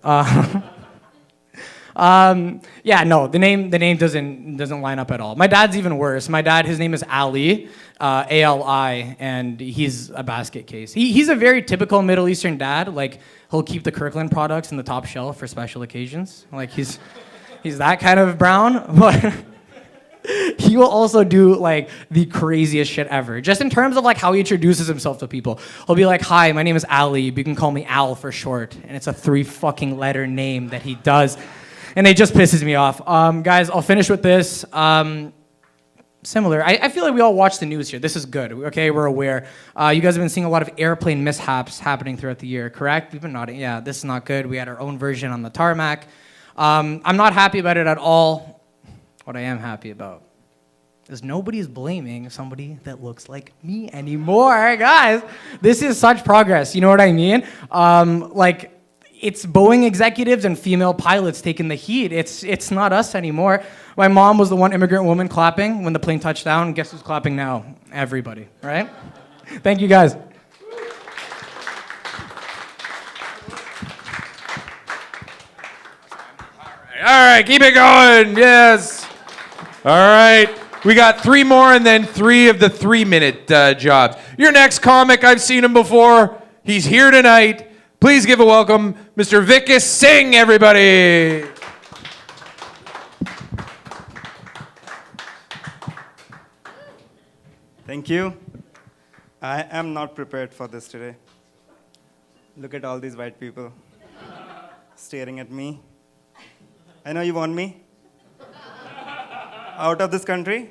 Yeah, no, the name doesn't line up at all. My dad's even worse. My dad, his name is Ali, A-L-I, and he's a basket case. He's a very typical Middle Eastern dad. Like, he'll keep the Kirkland products in the top shelf for special occasions. Like, he's that kind of brown, but he will also do like the craziest shit ever. Just in terms of like how he introduces himself to people. He'll be like, hi, my name is Ali, but you can call me Al for short. And it's a 3-fucking-letter name that he does. And it just pisses me off. Guys, I'll finish with this. Similar. I feel like we all watch the news here. This is good, okay? We're aware. You guys have been seeing a lot of airplane mishaps happening throughout the year, correct? We've been nodding. Yeah, this is not good. We had our own version on the tarmac. I'm not happy about it at all. What I am happy about is nobody's blaming somebody that looks like me anymore, guys. This is such progress. You know what I mean? It's Boeing executives and female pilots taking the heat. It's not us anymore. My mom was the one immigrant woman clapping when the plane touched down. Guess who's clapping now? Everybody, right? Thank you, guys.
All right, keep it going. Yes. All right. We got 3 more and then 3 of the 3-minute jobs. Your next comic, I've seen him before. He's here tonight. Please give a welcome, Mr. Vikas Singh, everybody.
Thank you. I am not prepared for this today. Look at all these white people staring at me. I know you want me out of this country.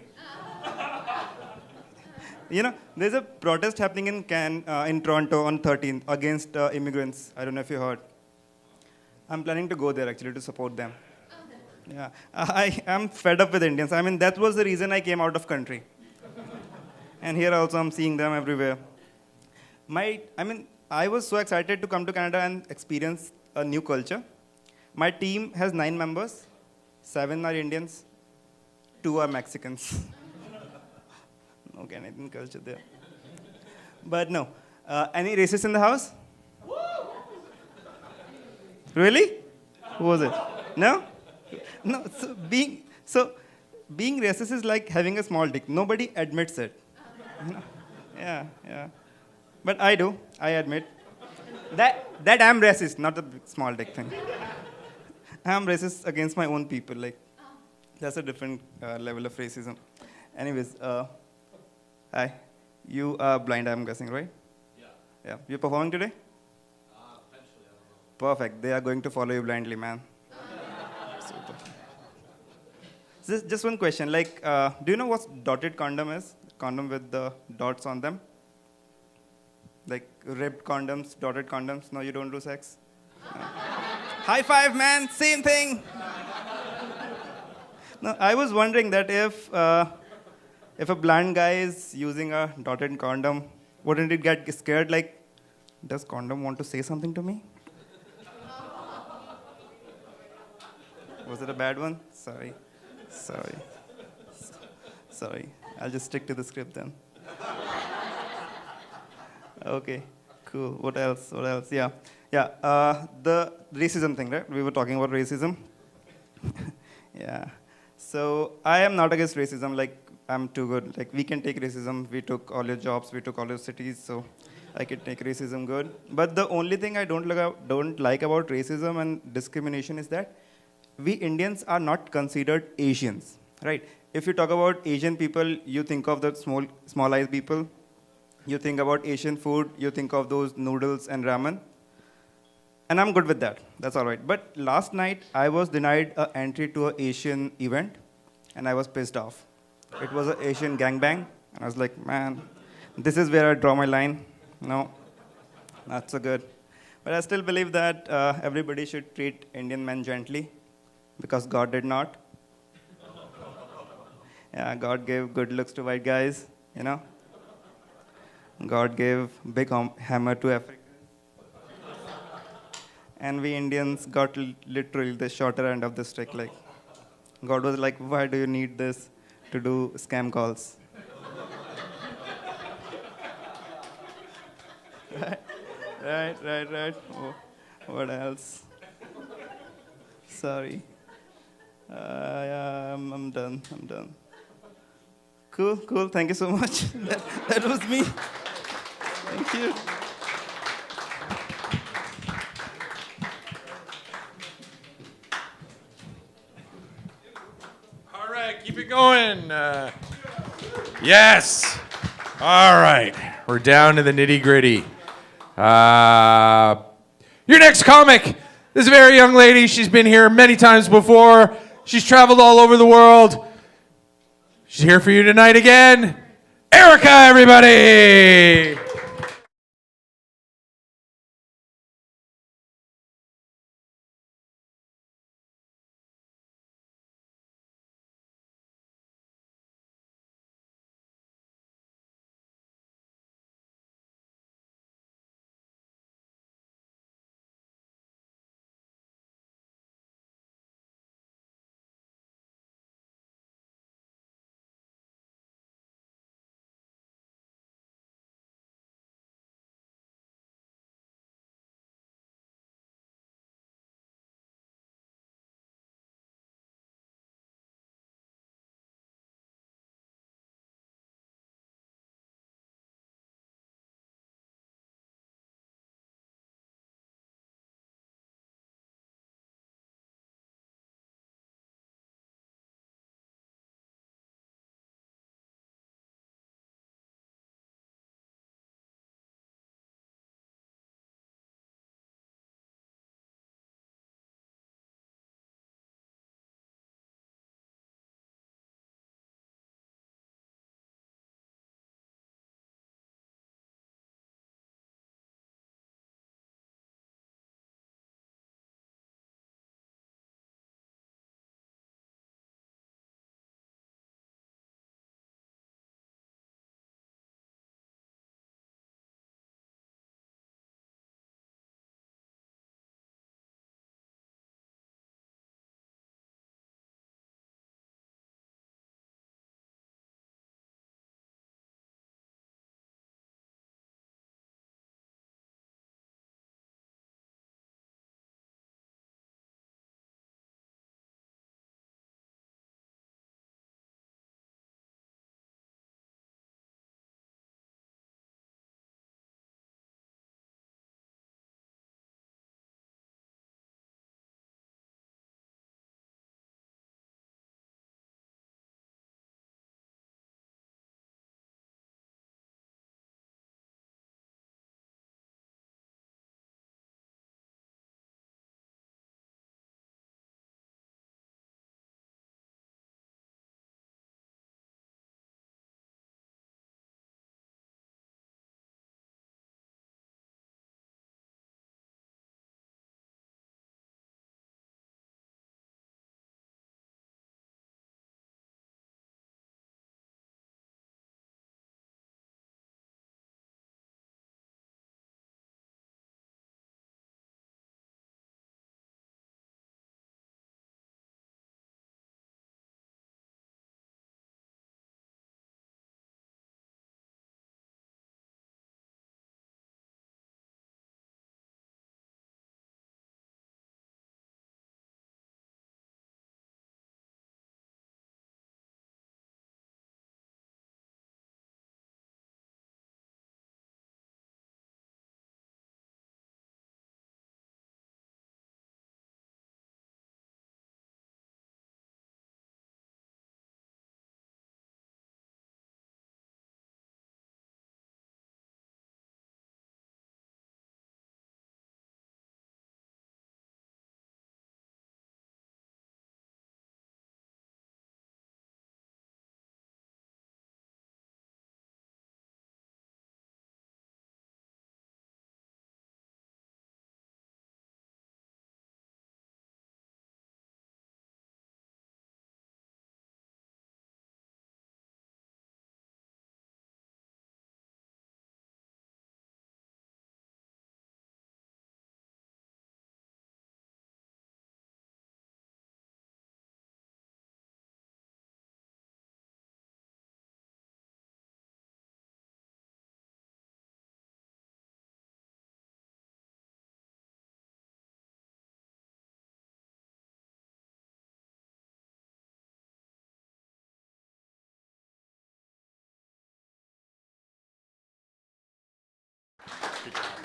You know, there's a protest happening in Toronto on 13th against immigrants. I don't know if you heard. I'm planning to go there actually to support them. Yeah, I am fed up with Indians. I mean, that was the reason I came out of country. And here also I'm seeing them everywhere. I was so excited to come to Canada and experience a new culture. My team has 9 members. 7 are Indians. 2 are Mexicans. No Canadian culture there. But no. Any racists in the house? Really? Who was it? No? No. Being racist is like having a small dick. Nobody admits it. Yeah. But I do. I admit that I'm racist, not the small dick thing. I'm racist against my own people. Like, that's a different level of racism. Anyways, hi. You are blind, I'm guessing, right? Yeah. You're performing today?
Eventually, I don't know.
Perfect. They are going to follow you blindly, man. Super. Just one question. Like, do you know what dotted condom is? Condom with the dots on them? Like ribbed condoms, dotted condoms. No, you don't do sex? No. High five, man. Same thing. No, I was wondering that if a blind guy is using a dotted condom, wouldn't it get scared? Like, does condom want to say something to me? Was it a bad one? Sorry. I'll just stick to the script then. Okay, cool. What else? Yeah. The racism thing, right? We were talking about racism. Yeah. So I am not against racism. Like, I'm too good. Like, we can take racism. We took all your jobs. We took all your cities. So I can take racism good. But the only thing I don't like about racism and discrimination is that we Indians are not considered Asians, right? If you talk about Asian people, you think of the small eyes people. You think about Asian food, you think of those noodles and ramen. And I'm good with that. That's all right. But last night, I was denied an entry to an Asian event, and I was pissed off. It was an Asian gangbang. And I was like, man, this is where I draw my line. No, not so good. But I still believe that everybody should treat Indian men gently, because God did not. Yeah, God gave good looks to white guys, you know. God gave big hammer to Africans. And we Indians got literally the shorter end of the stick. Like, God was like, why do you need this to do scam calls? Right. Oh, what else? Sorry. Yeah, I'm done. Cool. Thank you so much. That was me. Thank you.
All right, keep it going. Yes. All right, we're down to the nitty gritty. Your next comic. This is a very young lady. She's been here many times before. She's traveled all over the world. She's here for you tonight again. Erica, everybody!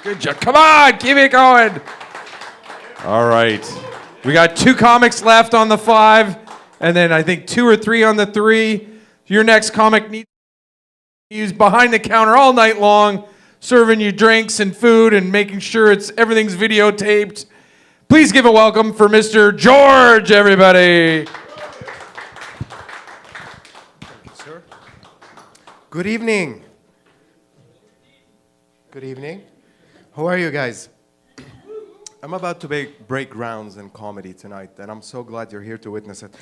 Good job. Come on, keep it going. All right. We got 2 comics left on the 5, and then I think 2 or 3 on the 3. Your next comic needs to be used behind the counter all night long, serving you drinks and food and making sure everything's videotaped. Please give a welcome for Mr. George, everybody.
Sir. Good evening. Good evening. How are you guys? I'm about to break grounds in comedy tonight, and I'm so glad you're here to witness it.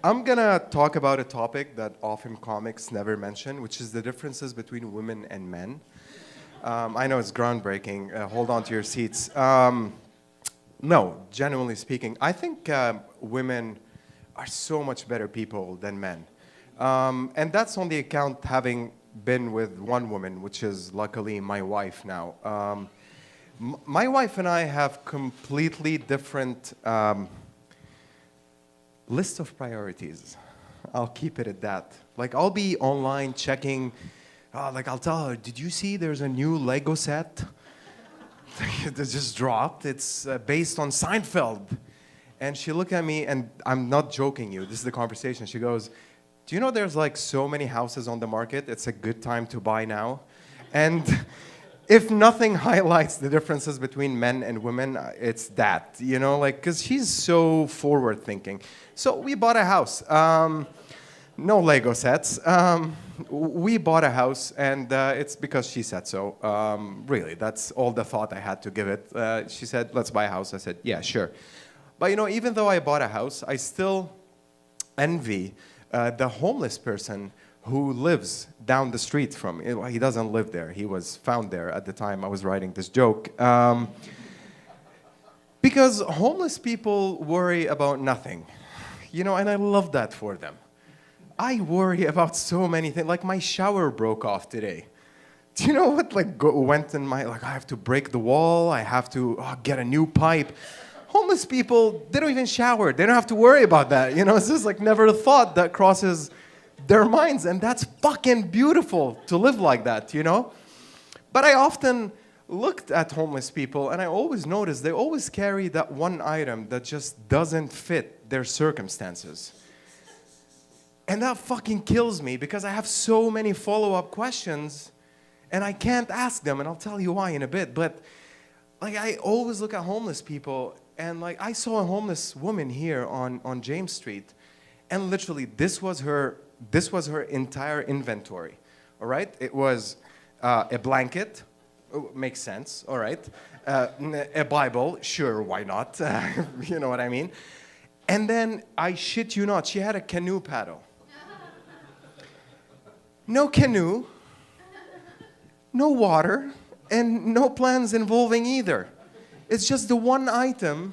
I'm gonna talk about a topic that often comics never mention, which is the differences between women and men. I know it's groundbreaking. Hold on to your seats. No, genuinely speaking, I think women are so much better people than men. And that's on the account having been with one woman, which is luckily my wife now. My wife and I have completely different list of priorities. I'll keep it at that. Like, I'll be online checking, like I'll tell her, did you see there's a new Lego set that just dropped? It's based on Seinfeld. And she looked at me, and I'm not joking you, this is the conversation. She goes, do you know there's like so many houses on the market? It's a good time to buy now. And if nothing highlights the differences between men and women, it's that, you know, like, because she's so forward thinking. So we bought a house. No Lego sets. We bought a house, and it's because she said so. Really, that's all the thought I had to give it. She said, let's buy a house. I said, yeah, sure. But, you know, even though I bought a house, I still envy the homeless person who lives down the street from, he doesn't live there. He was found there at the time I was writing this joke. Because homeless people worry about nothing, you know, and I love that for them. I worry about so many things, like my shower broke off today. Do you know what went in my, I have to break the wall, I have to get a new pipe. Homeless people, they don't even shower. They don't have to worry about that. You know, it's just like never a thought that crosses their minds, and that's fucking beautiful to live like that, you know? But I often looked at homeless people, and I always noticed they always carry that one item that just doesn't fit their circumstances. And that fucking kills me because I have so many follow-up questions, and I can't ask them, and I'll tell you why in a bit. But like, I always look at homeless people, and like, I saw a homeless woman here on James Street, and literally this was her entire inventory, all right? It was a blanket, makes sense, all right? A Bible, sure, why not? You know what I mean? And then, I shit you not, she had a canoe paddle. No canoe, no water, and no plans involving either. It's just the one item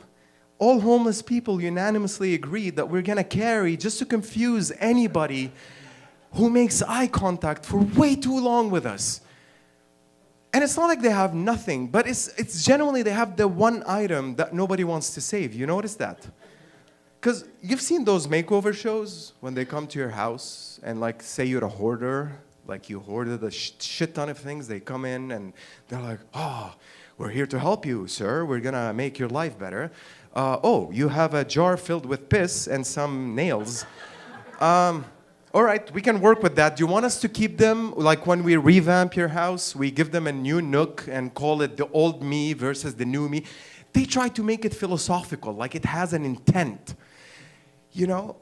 all homeless people unanimously agreed that we're gonna carry just to confuse anybody who makes eye contact for way too long with us. And it's not like they have nothing, but it's genuinely they have the one item that nobody wants to save. You notice that? Because you've seen those makeover shows when they come to your house and like say you're a hoarder, like you hoarded a shit ton of things, they come in and they're like, oh, we're here to help you, sir. We're gonna make your life better. Oh, you have a jar filled with piss and some nails. All right, we can work with that. Do you want us to keep them, like when we revamp your house, we give them a new nook and call it the old me versus the new me? They try to make it philosophical, like it has an intent. You know,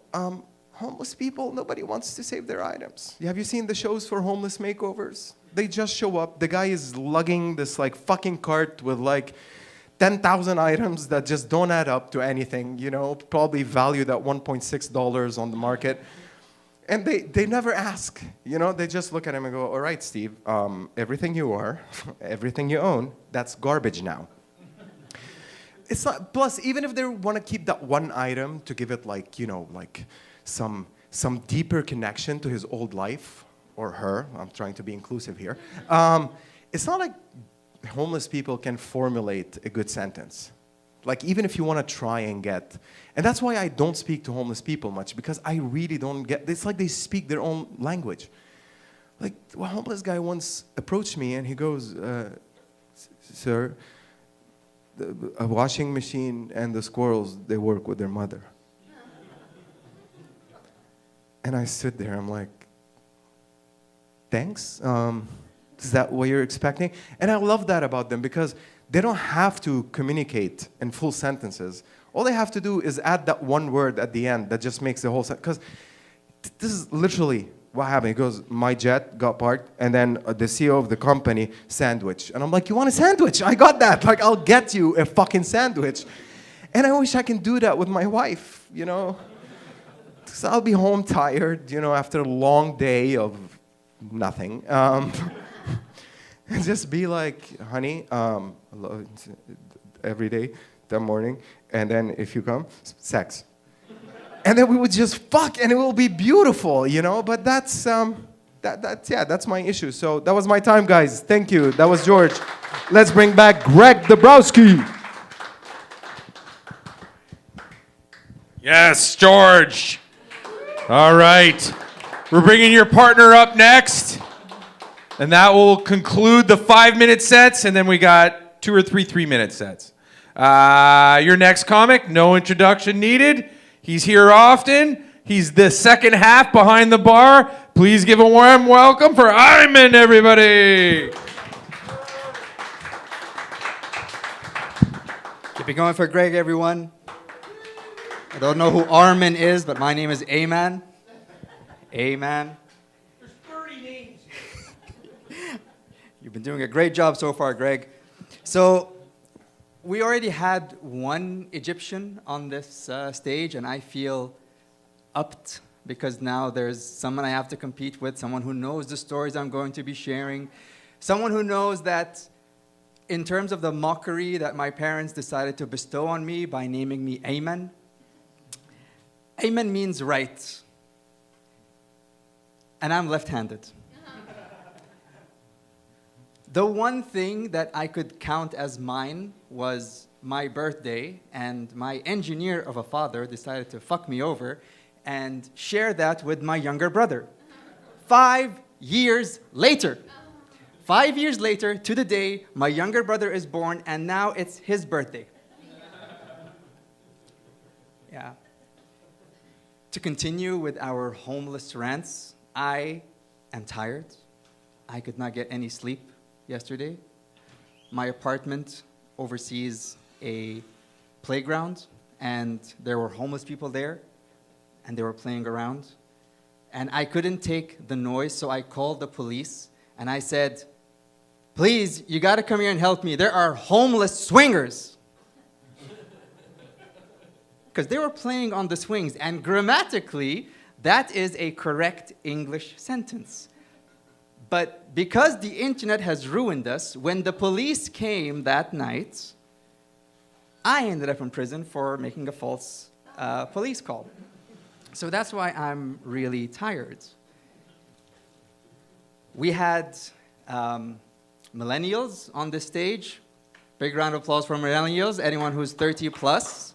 homeless people, nobody wants to save their items. Have you seen the shows for homeless makeovers? They just show up. The guy is lugging this like fucking cart with like 10,000 items that just don't add up to anything, you know, probably valued at $1.6 on the market. And they never ask, you know, they just look at him and go, all right, Steve, everything you are, everything you own, that's garbage now. It's not, plus, even if they want to keep that one item to give it like, you know, like some deeper connection to his old life, or her, I'm trying to be inclusive here, it's not like homeless people can formulate a good sentence. Like, even if you want to try and get, and that's why I don't speak to homeless people much, because I really don't get, it's like they speak their own language. Like, a homeless guy once approached me and he goes, Sir, a washing machine and the squirrels, they work with their mother. And I stood there, I'm like, thanks? Is that what you're expecting? And I love that about them because they don't have to communicate in full sentences. All they have to do is add that one word at the end that just makes the whole sentence. Because this is literally what happened. He goes, my jet got parked, and then the CEO of the company, sandwich. And I'm like, you want a sandwich? I got that. Like, I'll get you a fucking sandwich. And I wish I can do that with my wife, you know? So I'll be home tired, you know, after a long day of nothing. And just be like, honey, every day, that morning, and then if you come, sex. And then we would just fuck, and it will be beautiful, you know? But that's my issue. So that was my time, guys. Thank you. That was George. Let's bring back Greg Debrosky.
Yes, George. All right. We're bringing your partner up next. And that will conclude the 5-minute sets, and then we got 2 or 3 3-minute sets. Your next comic, no introduction needed. He's here often. He's the second half behind the bar. Please give a warm welcome for Ayman, everybody.
Keep it going for Greg, everyone. I don't know who Armin is, but my name is Ayman. Ayman.
There's 30 names.
You've been doing a great job so far, Greg. So we already had one Egyptian on this stage, and I feel upped because now there's someone I have to compete with, someone who knows the stories I'm going to be sharing, someone who knows that in terms of the mockery that my parents decided to bestow on me by naming me Ayman, Ayman means right, and I'm left-handed. The one thing that I could count as mine was my birthday, and my engineer of a father decided to fuck me over and share that with my younger brother. 5 years later. 5 years later, to the day, my younger brother is born, and now it's his birthday. Yeah. To continue with our homeless rants, I am tired. I could not get any sleep yesterday. My apartment oversees a playground, and there were homeless people there, and they were playing around. And I couldn't take the noise, so I called the police, and I said, please, you gotta come here and help me. There are homeless swingers. Because they were playing on the swings, and grammatically, that is a correct English sentence. But because the internet has ruined us, when the police came that night, I ended up in prison for making a false police call. So that's why I'm really tired. We had millennials on this stage. Big round of applause for millennials, anyone who's 30 plus.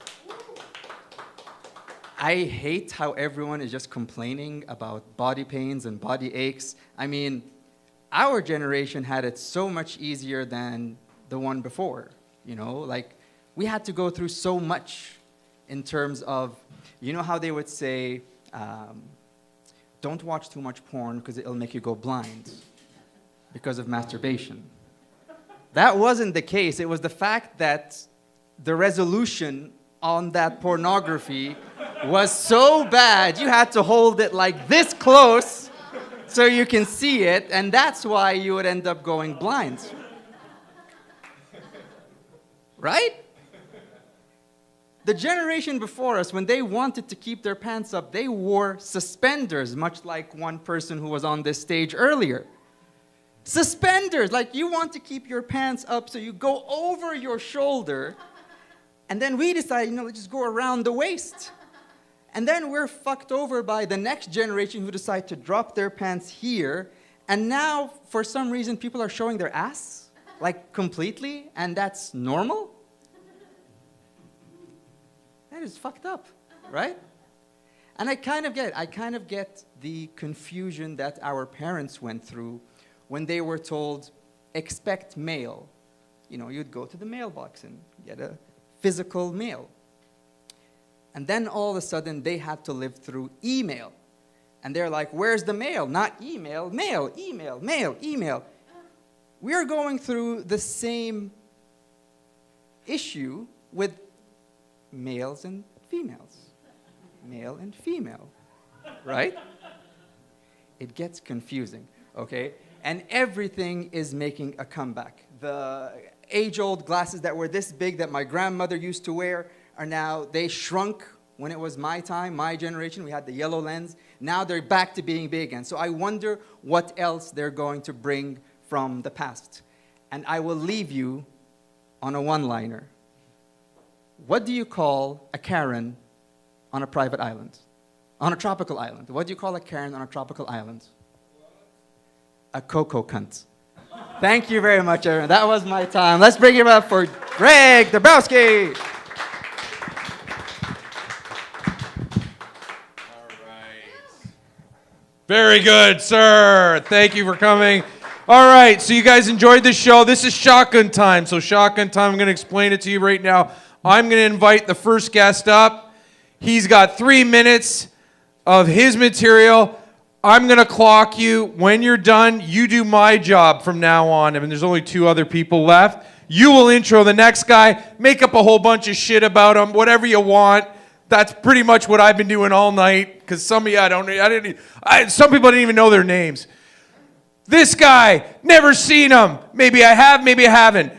I hate how everyone is just complaining about body pains and body aches. I mean, our generation had it so much easier than the one before, you know? Like, we had to go through so much in terms of, you know how they would say, don't watch too much porn because it'll make you go blind because of masturbation. That wasn't the case. It was the fact that the resolution on that pornography was so bad, you had to hold it like this close so you can see it, and that's why you would end up going blind. Right? The generation before us, when they wanted to keep their pants up, they wore suspenders, much like one person who was on this stage earlier. Suspenders, like you want to keep your pants up so you go over your shoulder, and then we decided, let's just go around the waist. And then we're fucked over by the next generation who decide to drop their pants here, and now, for some reason, people are showing their ass, like completely, and that's normal? That is fucked up, right? And I kind of get the confusion that our parents went through when they were told, expect male, you'd go to the mailbox and get a physical mail. And then all of a sudden, they had to live through email. And they're like, where's the mail? Not email, mail, email, mail, email. We're going through the same issue with males and females. Male and female, right? It gets confusing, okay? And everything is making a comeback. The age-old glasses that were this big that my grandmother used to wear are now, they shrunk when it was my time, my generation. We had the yellow lens. Now they're back to being big again. So I wonder what else they're going to bring from the past. And I will leave you on a one-liner. What do you call a Karen on a private island? On a tropical island. What do you call a Karen on a tropical island? A cocoa cunt. Thank you very much, everyone. That was my time. Let's bring it up for Greg Debrosky.
Very good, sir. Thank you for coming. All right, so you guys enjoyed the show. This is shotgun time. So shotgun time, I'm going to explain it to you right now. I'm going to invite the first guest up. He's got 3 minutes of his material. I'm going to clock you. When you're done, you do my job from now on. I mean, there's only 2 other people left. You will intro the next guy, make up a whole bunch of shit about him, whatever you want. That's pretty much what I've been doing all night, because some of you some people didn't even know their names. This guy, never seen him. Maybe I have, maybe I haven't.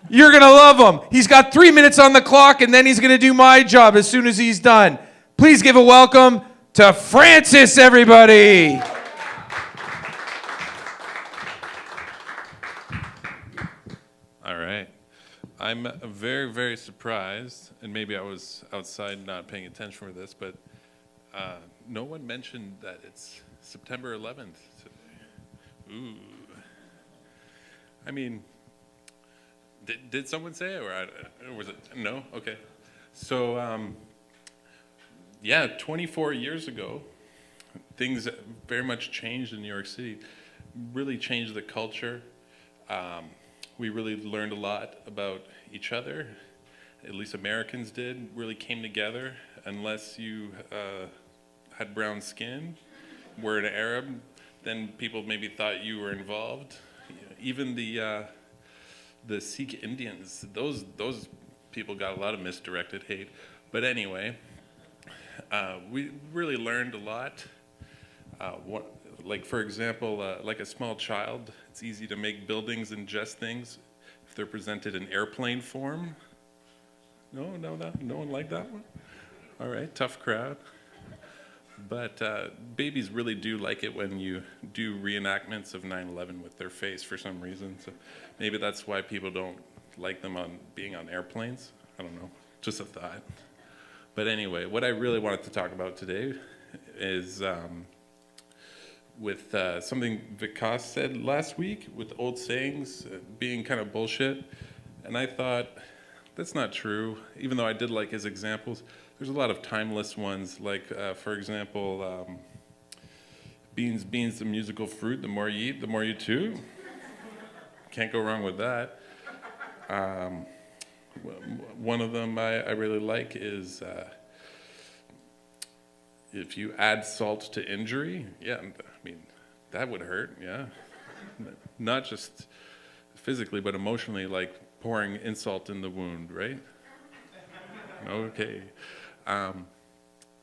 You're going to love him. He's got 3 minutes on the clock, and then he's going to do my job as soon as he's done. Please give a welcome to Francis, everybody.
All right. I'm very, very surprised, and maybe I was outside not paying attention for this, but no one mentioned that it's September 11th today. Ooh. I mean, did someone say it, or was it? No? Okay. So, yeah, 24 years ago, things very much changed in New York City, really changed the culture. We really learned a lot about each other, at least Americans did, really came together. Unless you had brown skin, were an Arab, then people maybe thought you were involved. Even the Sikh Indians, those people got a lot of misdirected hate. But anyway, we really learned a lot. Like, for example, like a small child, it's easy to make buildings and just things if they're presented in airplane form. No one liked that one? All right, tough crowd. But babies really do like it when you do reenactments of 9/11 with their face for some reason. So maybe that's why people don't like them being on airplanes. I don't know, just a thought. But anyway, what I really wanted to talk about today is with something Vikas said last week with old sayings being kind of bullshit. And I thought, that's not true, even though I did like his examples. There's a lot of timeless ones, like, for example, beans, the musical fruit, the more you eat, the more you chew. Can't go wrong with that. One of them I really like is, if you add salt to injury, yeah, I mean, that would hurt, yeah. Not just physically, but emotionally, like pouring insult in the wound, right? Okay.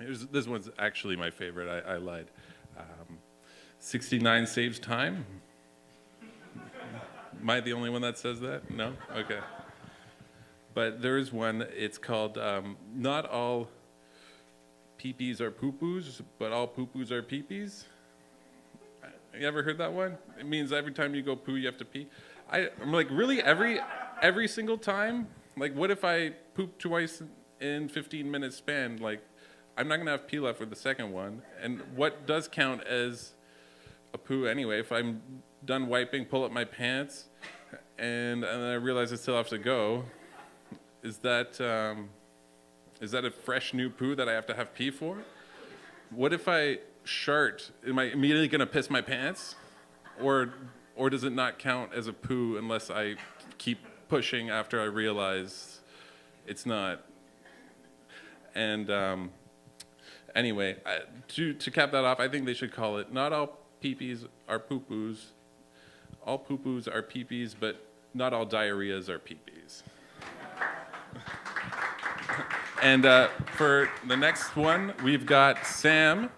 This one's actually my favorite, I lied. 69 saves time. Am I the only one that says that? No? Okay. But there is one, it's called, not all peepees are poo-poos, but all poo-poos are peepees. You ever heard that one? It means every time you go poo, you have to pee. I'm like, really? Every single time? Like, what if I poop twice in 15-minute span? Like, I'm not gonna have pee left for the second one. And what does count as a poo anyway? If I'm done wiping, pull up my pants, and then I realize I still have to go, is that a fresh new poo that I have to have pee for? What if I shart? Am I immediately gonna piss my pants? Or does it not count as a poo unless I keep pushing after I realized it's not. And anyway, to cap that off, I think they should call it, not all pee-pees are poo-poos. All poo-poos are pee-pees, but not all diarrheas are pee-pees. And for the next one, we've got Sam.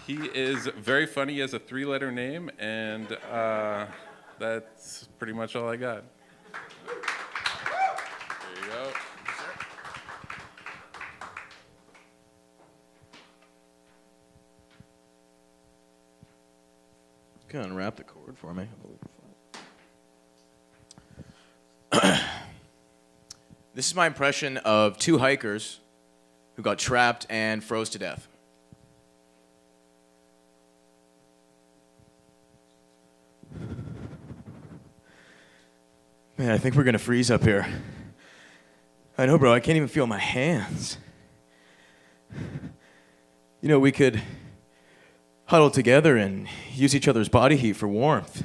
He is very funny. He has a 3-letter name, and that's pretty much all I got. There you go.
Can you unwrap the cord for me? This is my impression of 2 hikers who got trapped and froze to death. Man, I think we're gonna freeze up here. I know, bro, I can't even feel my hands. You know, we could huddle together and use each other's body heat for warmth.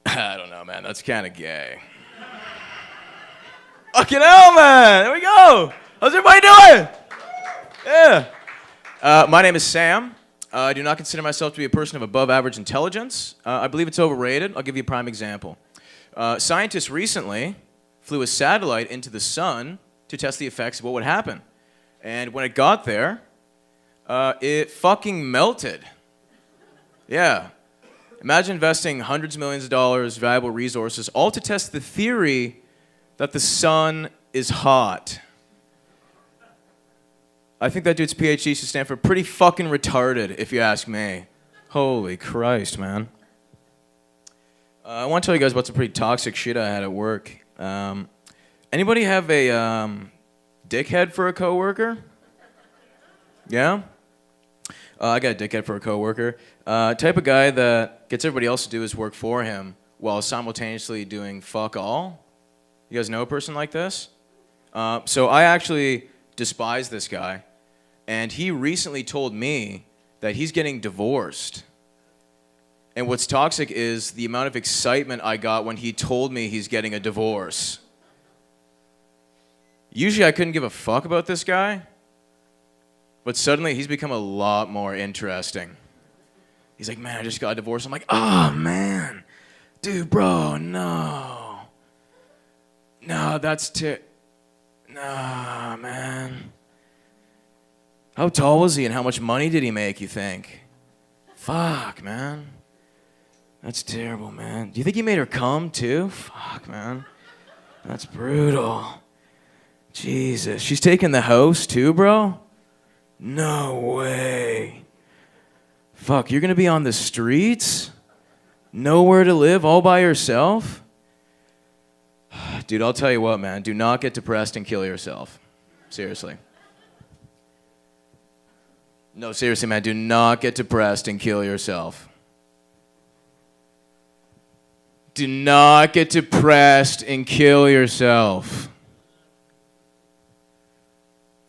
I don't know, man. That's kind of gay. Fucking hell, man. There we go. How's everybody doing? Yeah. My name is Sam. I do not consider myself to be a person of above average intelligence. I believe it's overrated. I'll give you a prime example. Scientists recently flew a satellite into the sun to test the effects of what would happen. And when it got there, it fucking melted. Yeah. Imagine investing hundreds of millions of dollars, valuable resources, all to test the theory that the sun is hot. I think that dude's PhD should stand for pretty fucking retarded, if you ask me. Holy Christ, man. I want to tell you guys about some pretty toxic shit I had at work. Anybody have a dickhead for a coworker? Yeah? I got a dickhead for a coworker. Type of guy that gets everybody else to do his work for him while simultaneously doing fuck all. You guys know a person like this? So I actually despise this guy, and he recently told me that he's getting divorced. And what's toxic is the amount of excitement I got when he told me he's getting a divorce. Usually I couldn't give a fuck about this guy, but suddenly he's become a lot more interesting. He's like, man, I just got a divorce. I'm like, oh, man. Dude, bro, no. No, nah, man. How tall was he and how much money did he make, you think? Fuck, man. That's terrible, man. Do you think he made her come, too? Fuck, man. That's brutal. Jesus. She's taking the house, too, bro? No way. Fuck, you're gonna be on the streets? Nowhere to live, all by yourself? Dude, I'll tell you what, man. Do not get depressed and kill yourself. Seriously. No, seriously, man. Do not get depressed and kill yourself. Do not get depressed and kill yourself.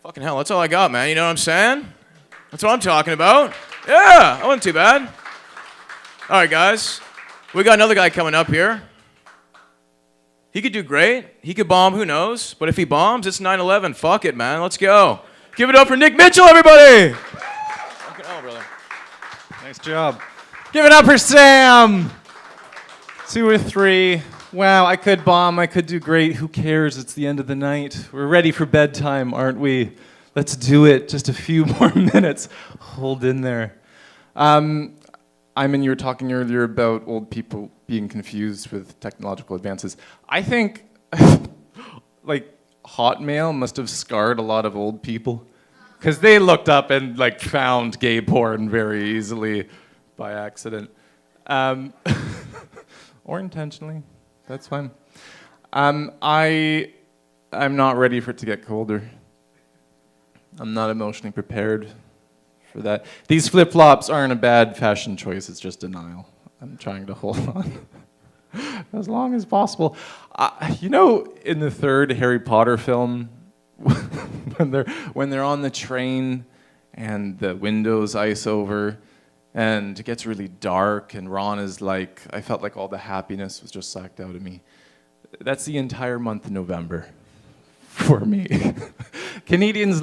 Fucking hell, that's all I got, man. You know what I'm saying? That's what I'm talking about. Yeah, that wasn't too bad. All right, guys. We got another guy coming up here. He could do great. He could bomb, who knows? But if he bombs, it's 9/11. Fuck it, man. Let's go. Give it up for Nick Mitchell, everybody. Fucking hell, brother.
Nice job. Give it up for Sam. 2 or 3. Wow, I could bomb. I could do great. Who cares? It's the end of the night. We're ready for bedtime, aren't we? Let's do it. Just a few more minutes. Hold in there. I mean, you were talking earlier about old people being confused with technological advances. I think, like, Hotmail must have scarred a lot of old people, because they looked up and, like, found gay porn very easily by accident. Or intentionally. That's fine. I'm not ready for it to get colder. I'm not emotionally prepared for that. These flip-flops aren't a bad fashion choice, it's just denial. I'm trying to hold on as long as possible. You know, in the 3rd Harry Potter film, when they're on the train and the windows ice over, and it gets really dark, and Ron is like, I felt like all the happiness was just sucked out of me. That's the entire month of November for me. Canadians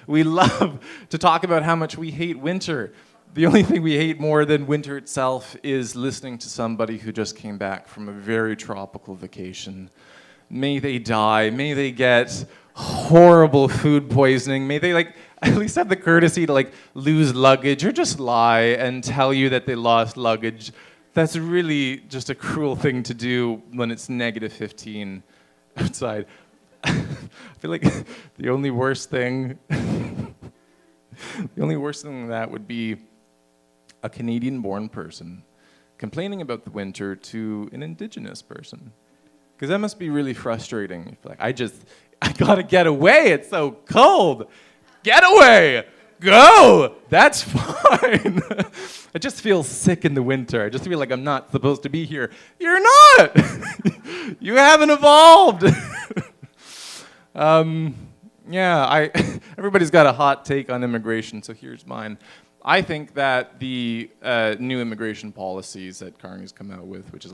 we love to talk about how much we hate winter. The only thing we hate more than winter itself is listening to somebody who just came back from a very tropical vacation. May they die, may they get horrible food poisoning, may they at least have the courtesy to lose luggage or just lie and tell you that they lost luggage. That's really just a cruel thing to do when it's negative 15 outside. I feel like the only worst thing than that would be a Canadian-born person complaining about the winter to an Indigenous person. Because that must be really frustrating. I gotta get away, it's so cold. Get away, go, that's fine. I just feel sick in the winter. I just feel like I'm not supposed to be here. You're not, you haven't evolved. Everybody's got a hot take on immigration, so here's mine. I think that the new immigration policies that Carney's come out with, which is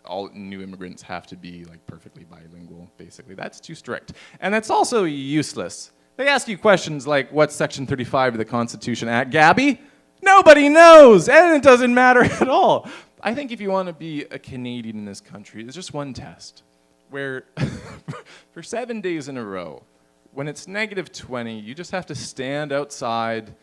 all new immigrants have to be perfectly bilingual, basically, that's too strict. And that's also useless. They ask you questions like, what's Section 35 of the Constitution at? Gabby? Nobody knows, and it doesn't matter at all. I think if you want to be a Canadian in this country, there's just one test, where for 7 days in a row, when it's negative 20, you just have to stand outside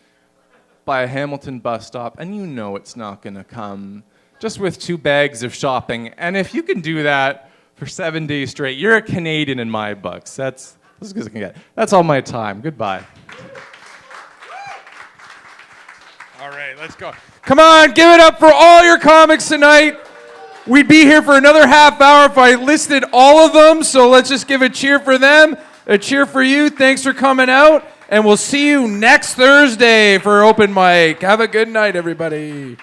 by a Hamilton bus stop, and you know it's not gonna come, just with 2 bags of shopping. And if you can do that for 7 days straight, you're a Canadian in my books. That's as good as I can get. That's all my time. Goodbye.
All right, let's go. Come on, give it up for all your comics tonight. We'd be here for another half hour if I listed all of them, so let's just give a cheer for them, a cheer for you. Thanks for coming out, and we'll see you next Thursday for open mic. Have a good night, everybody.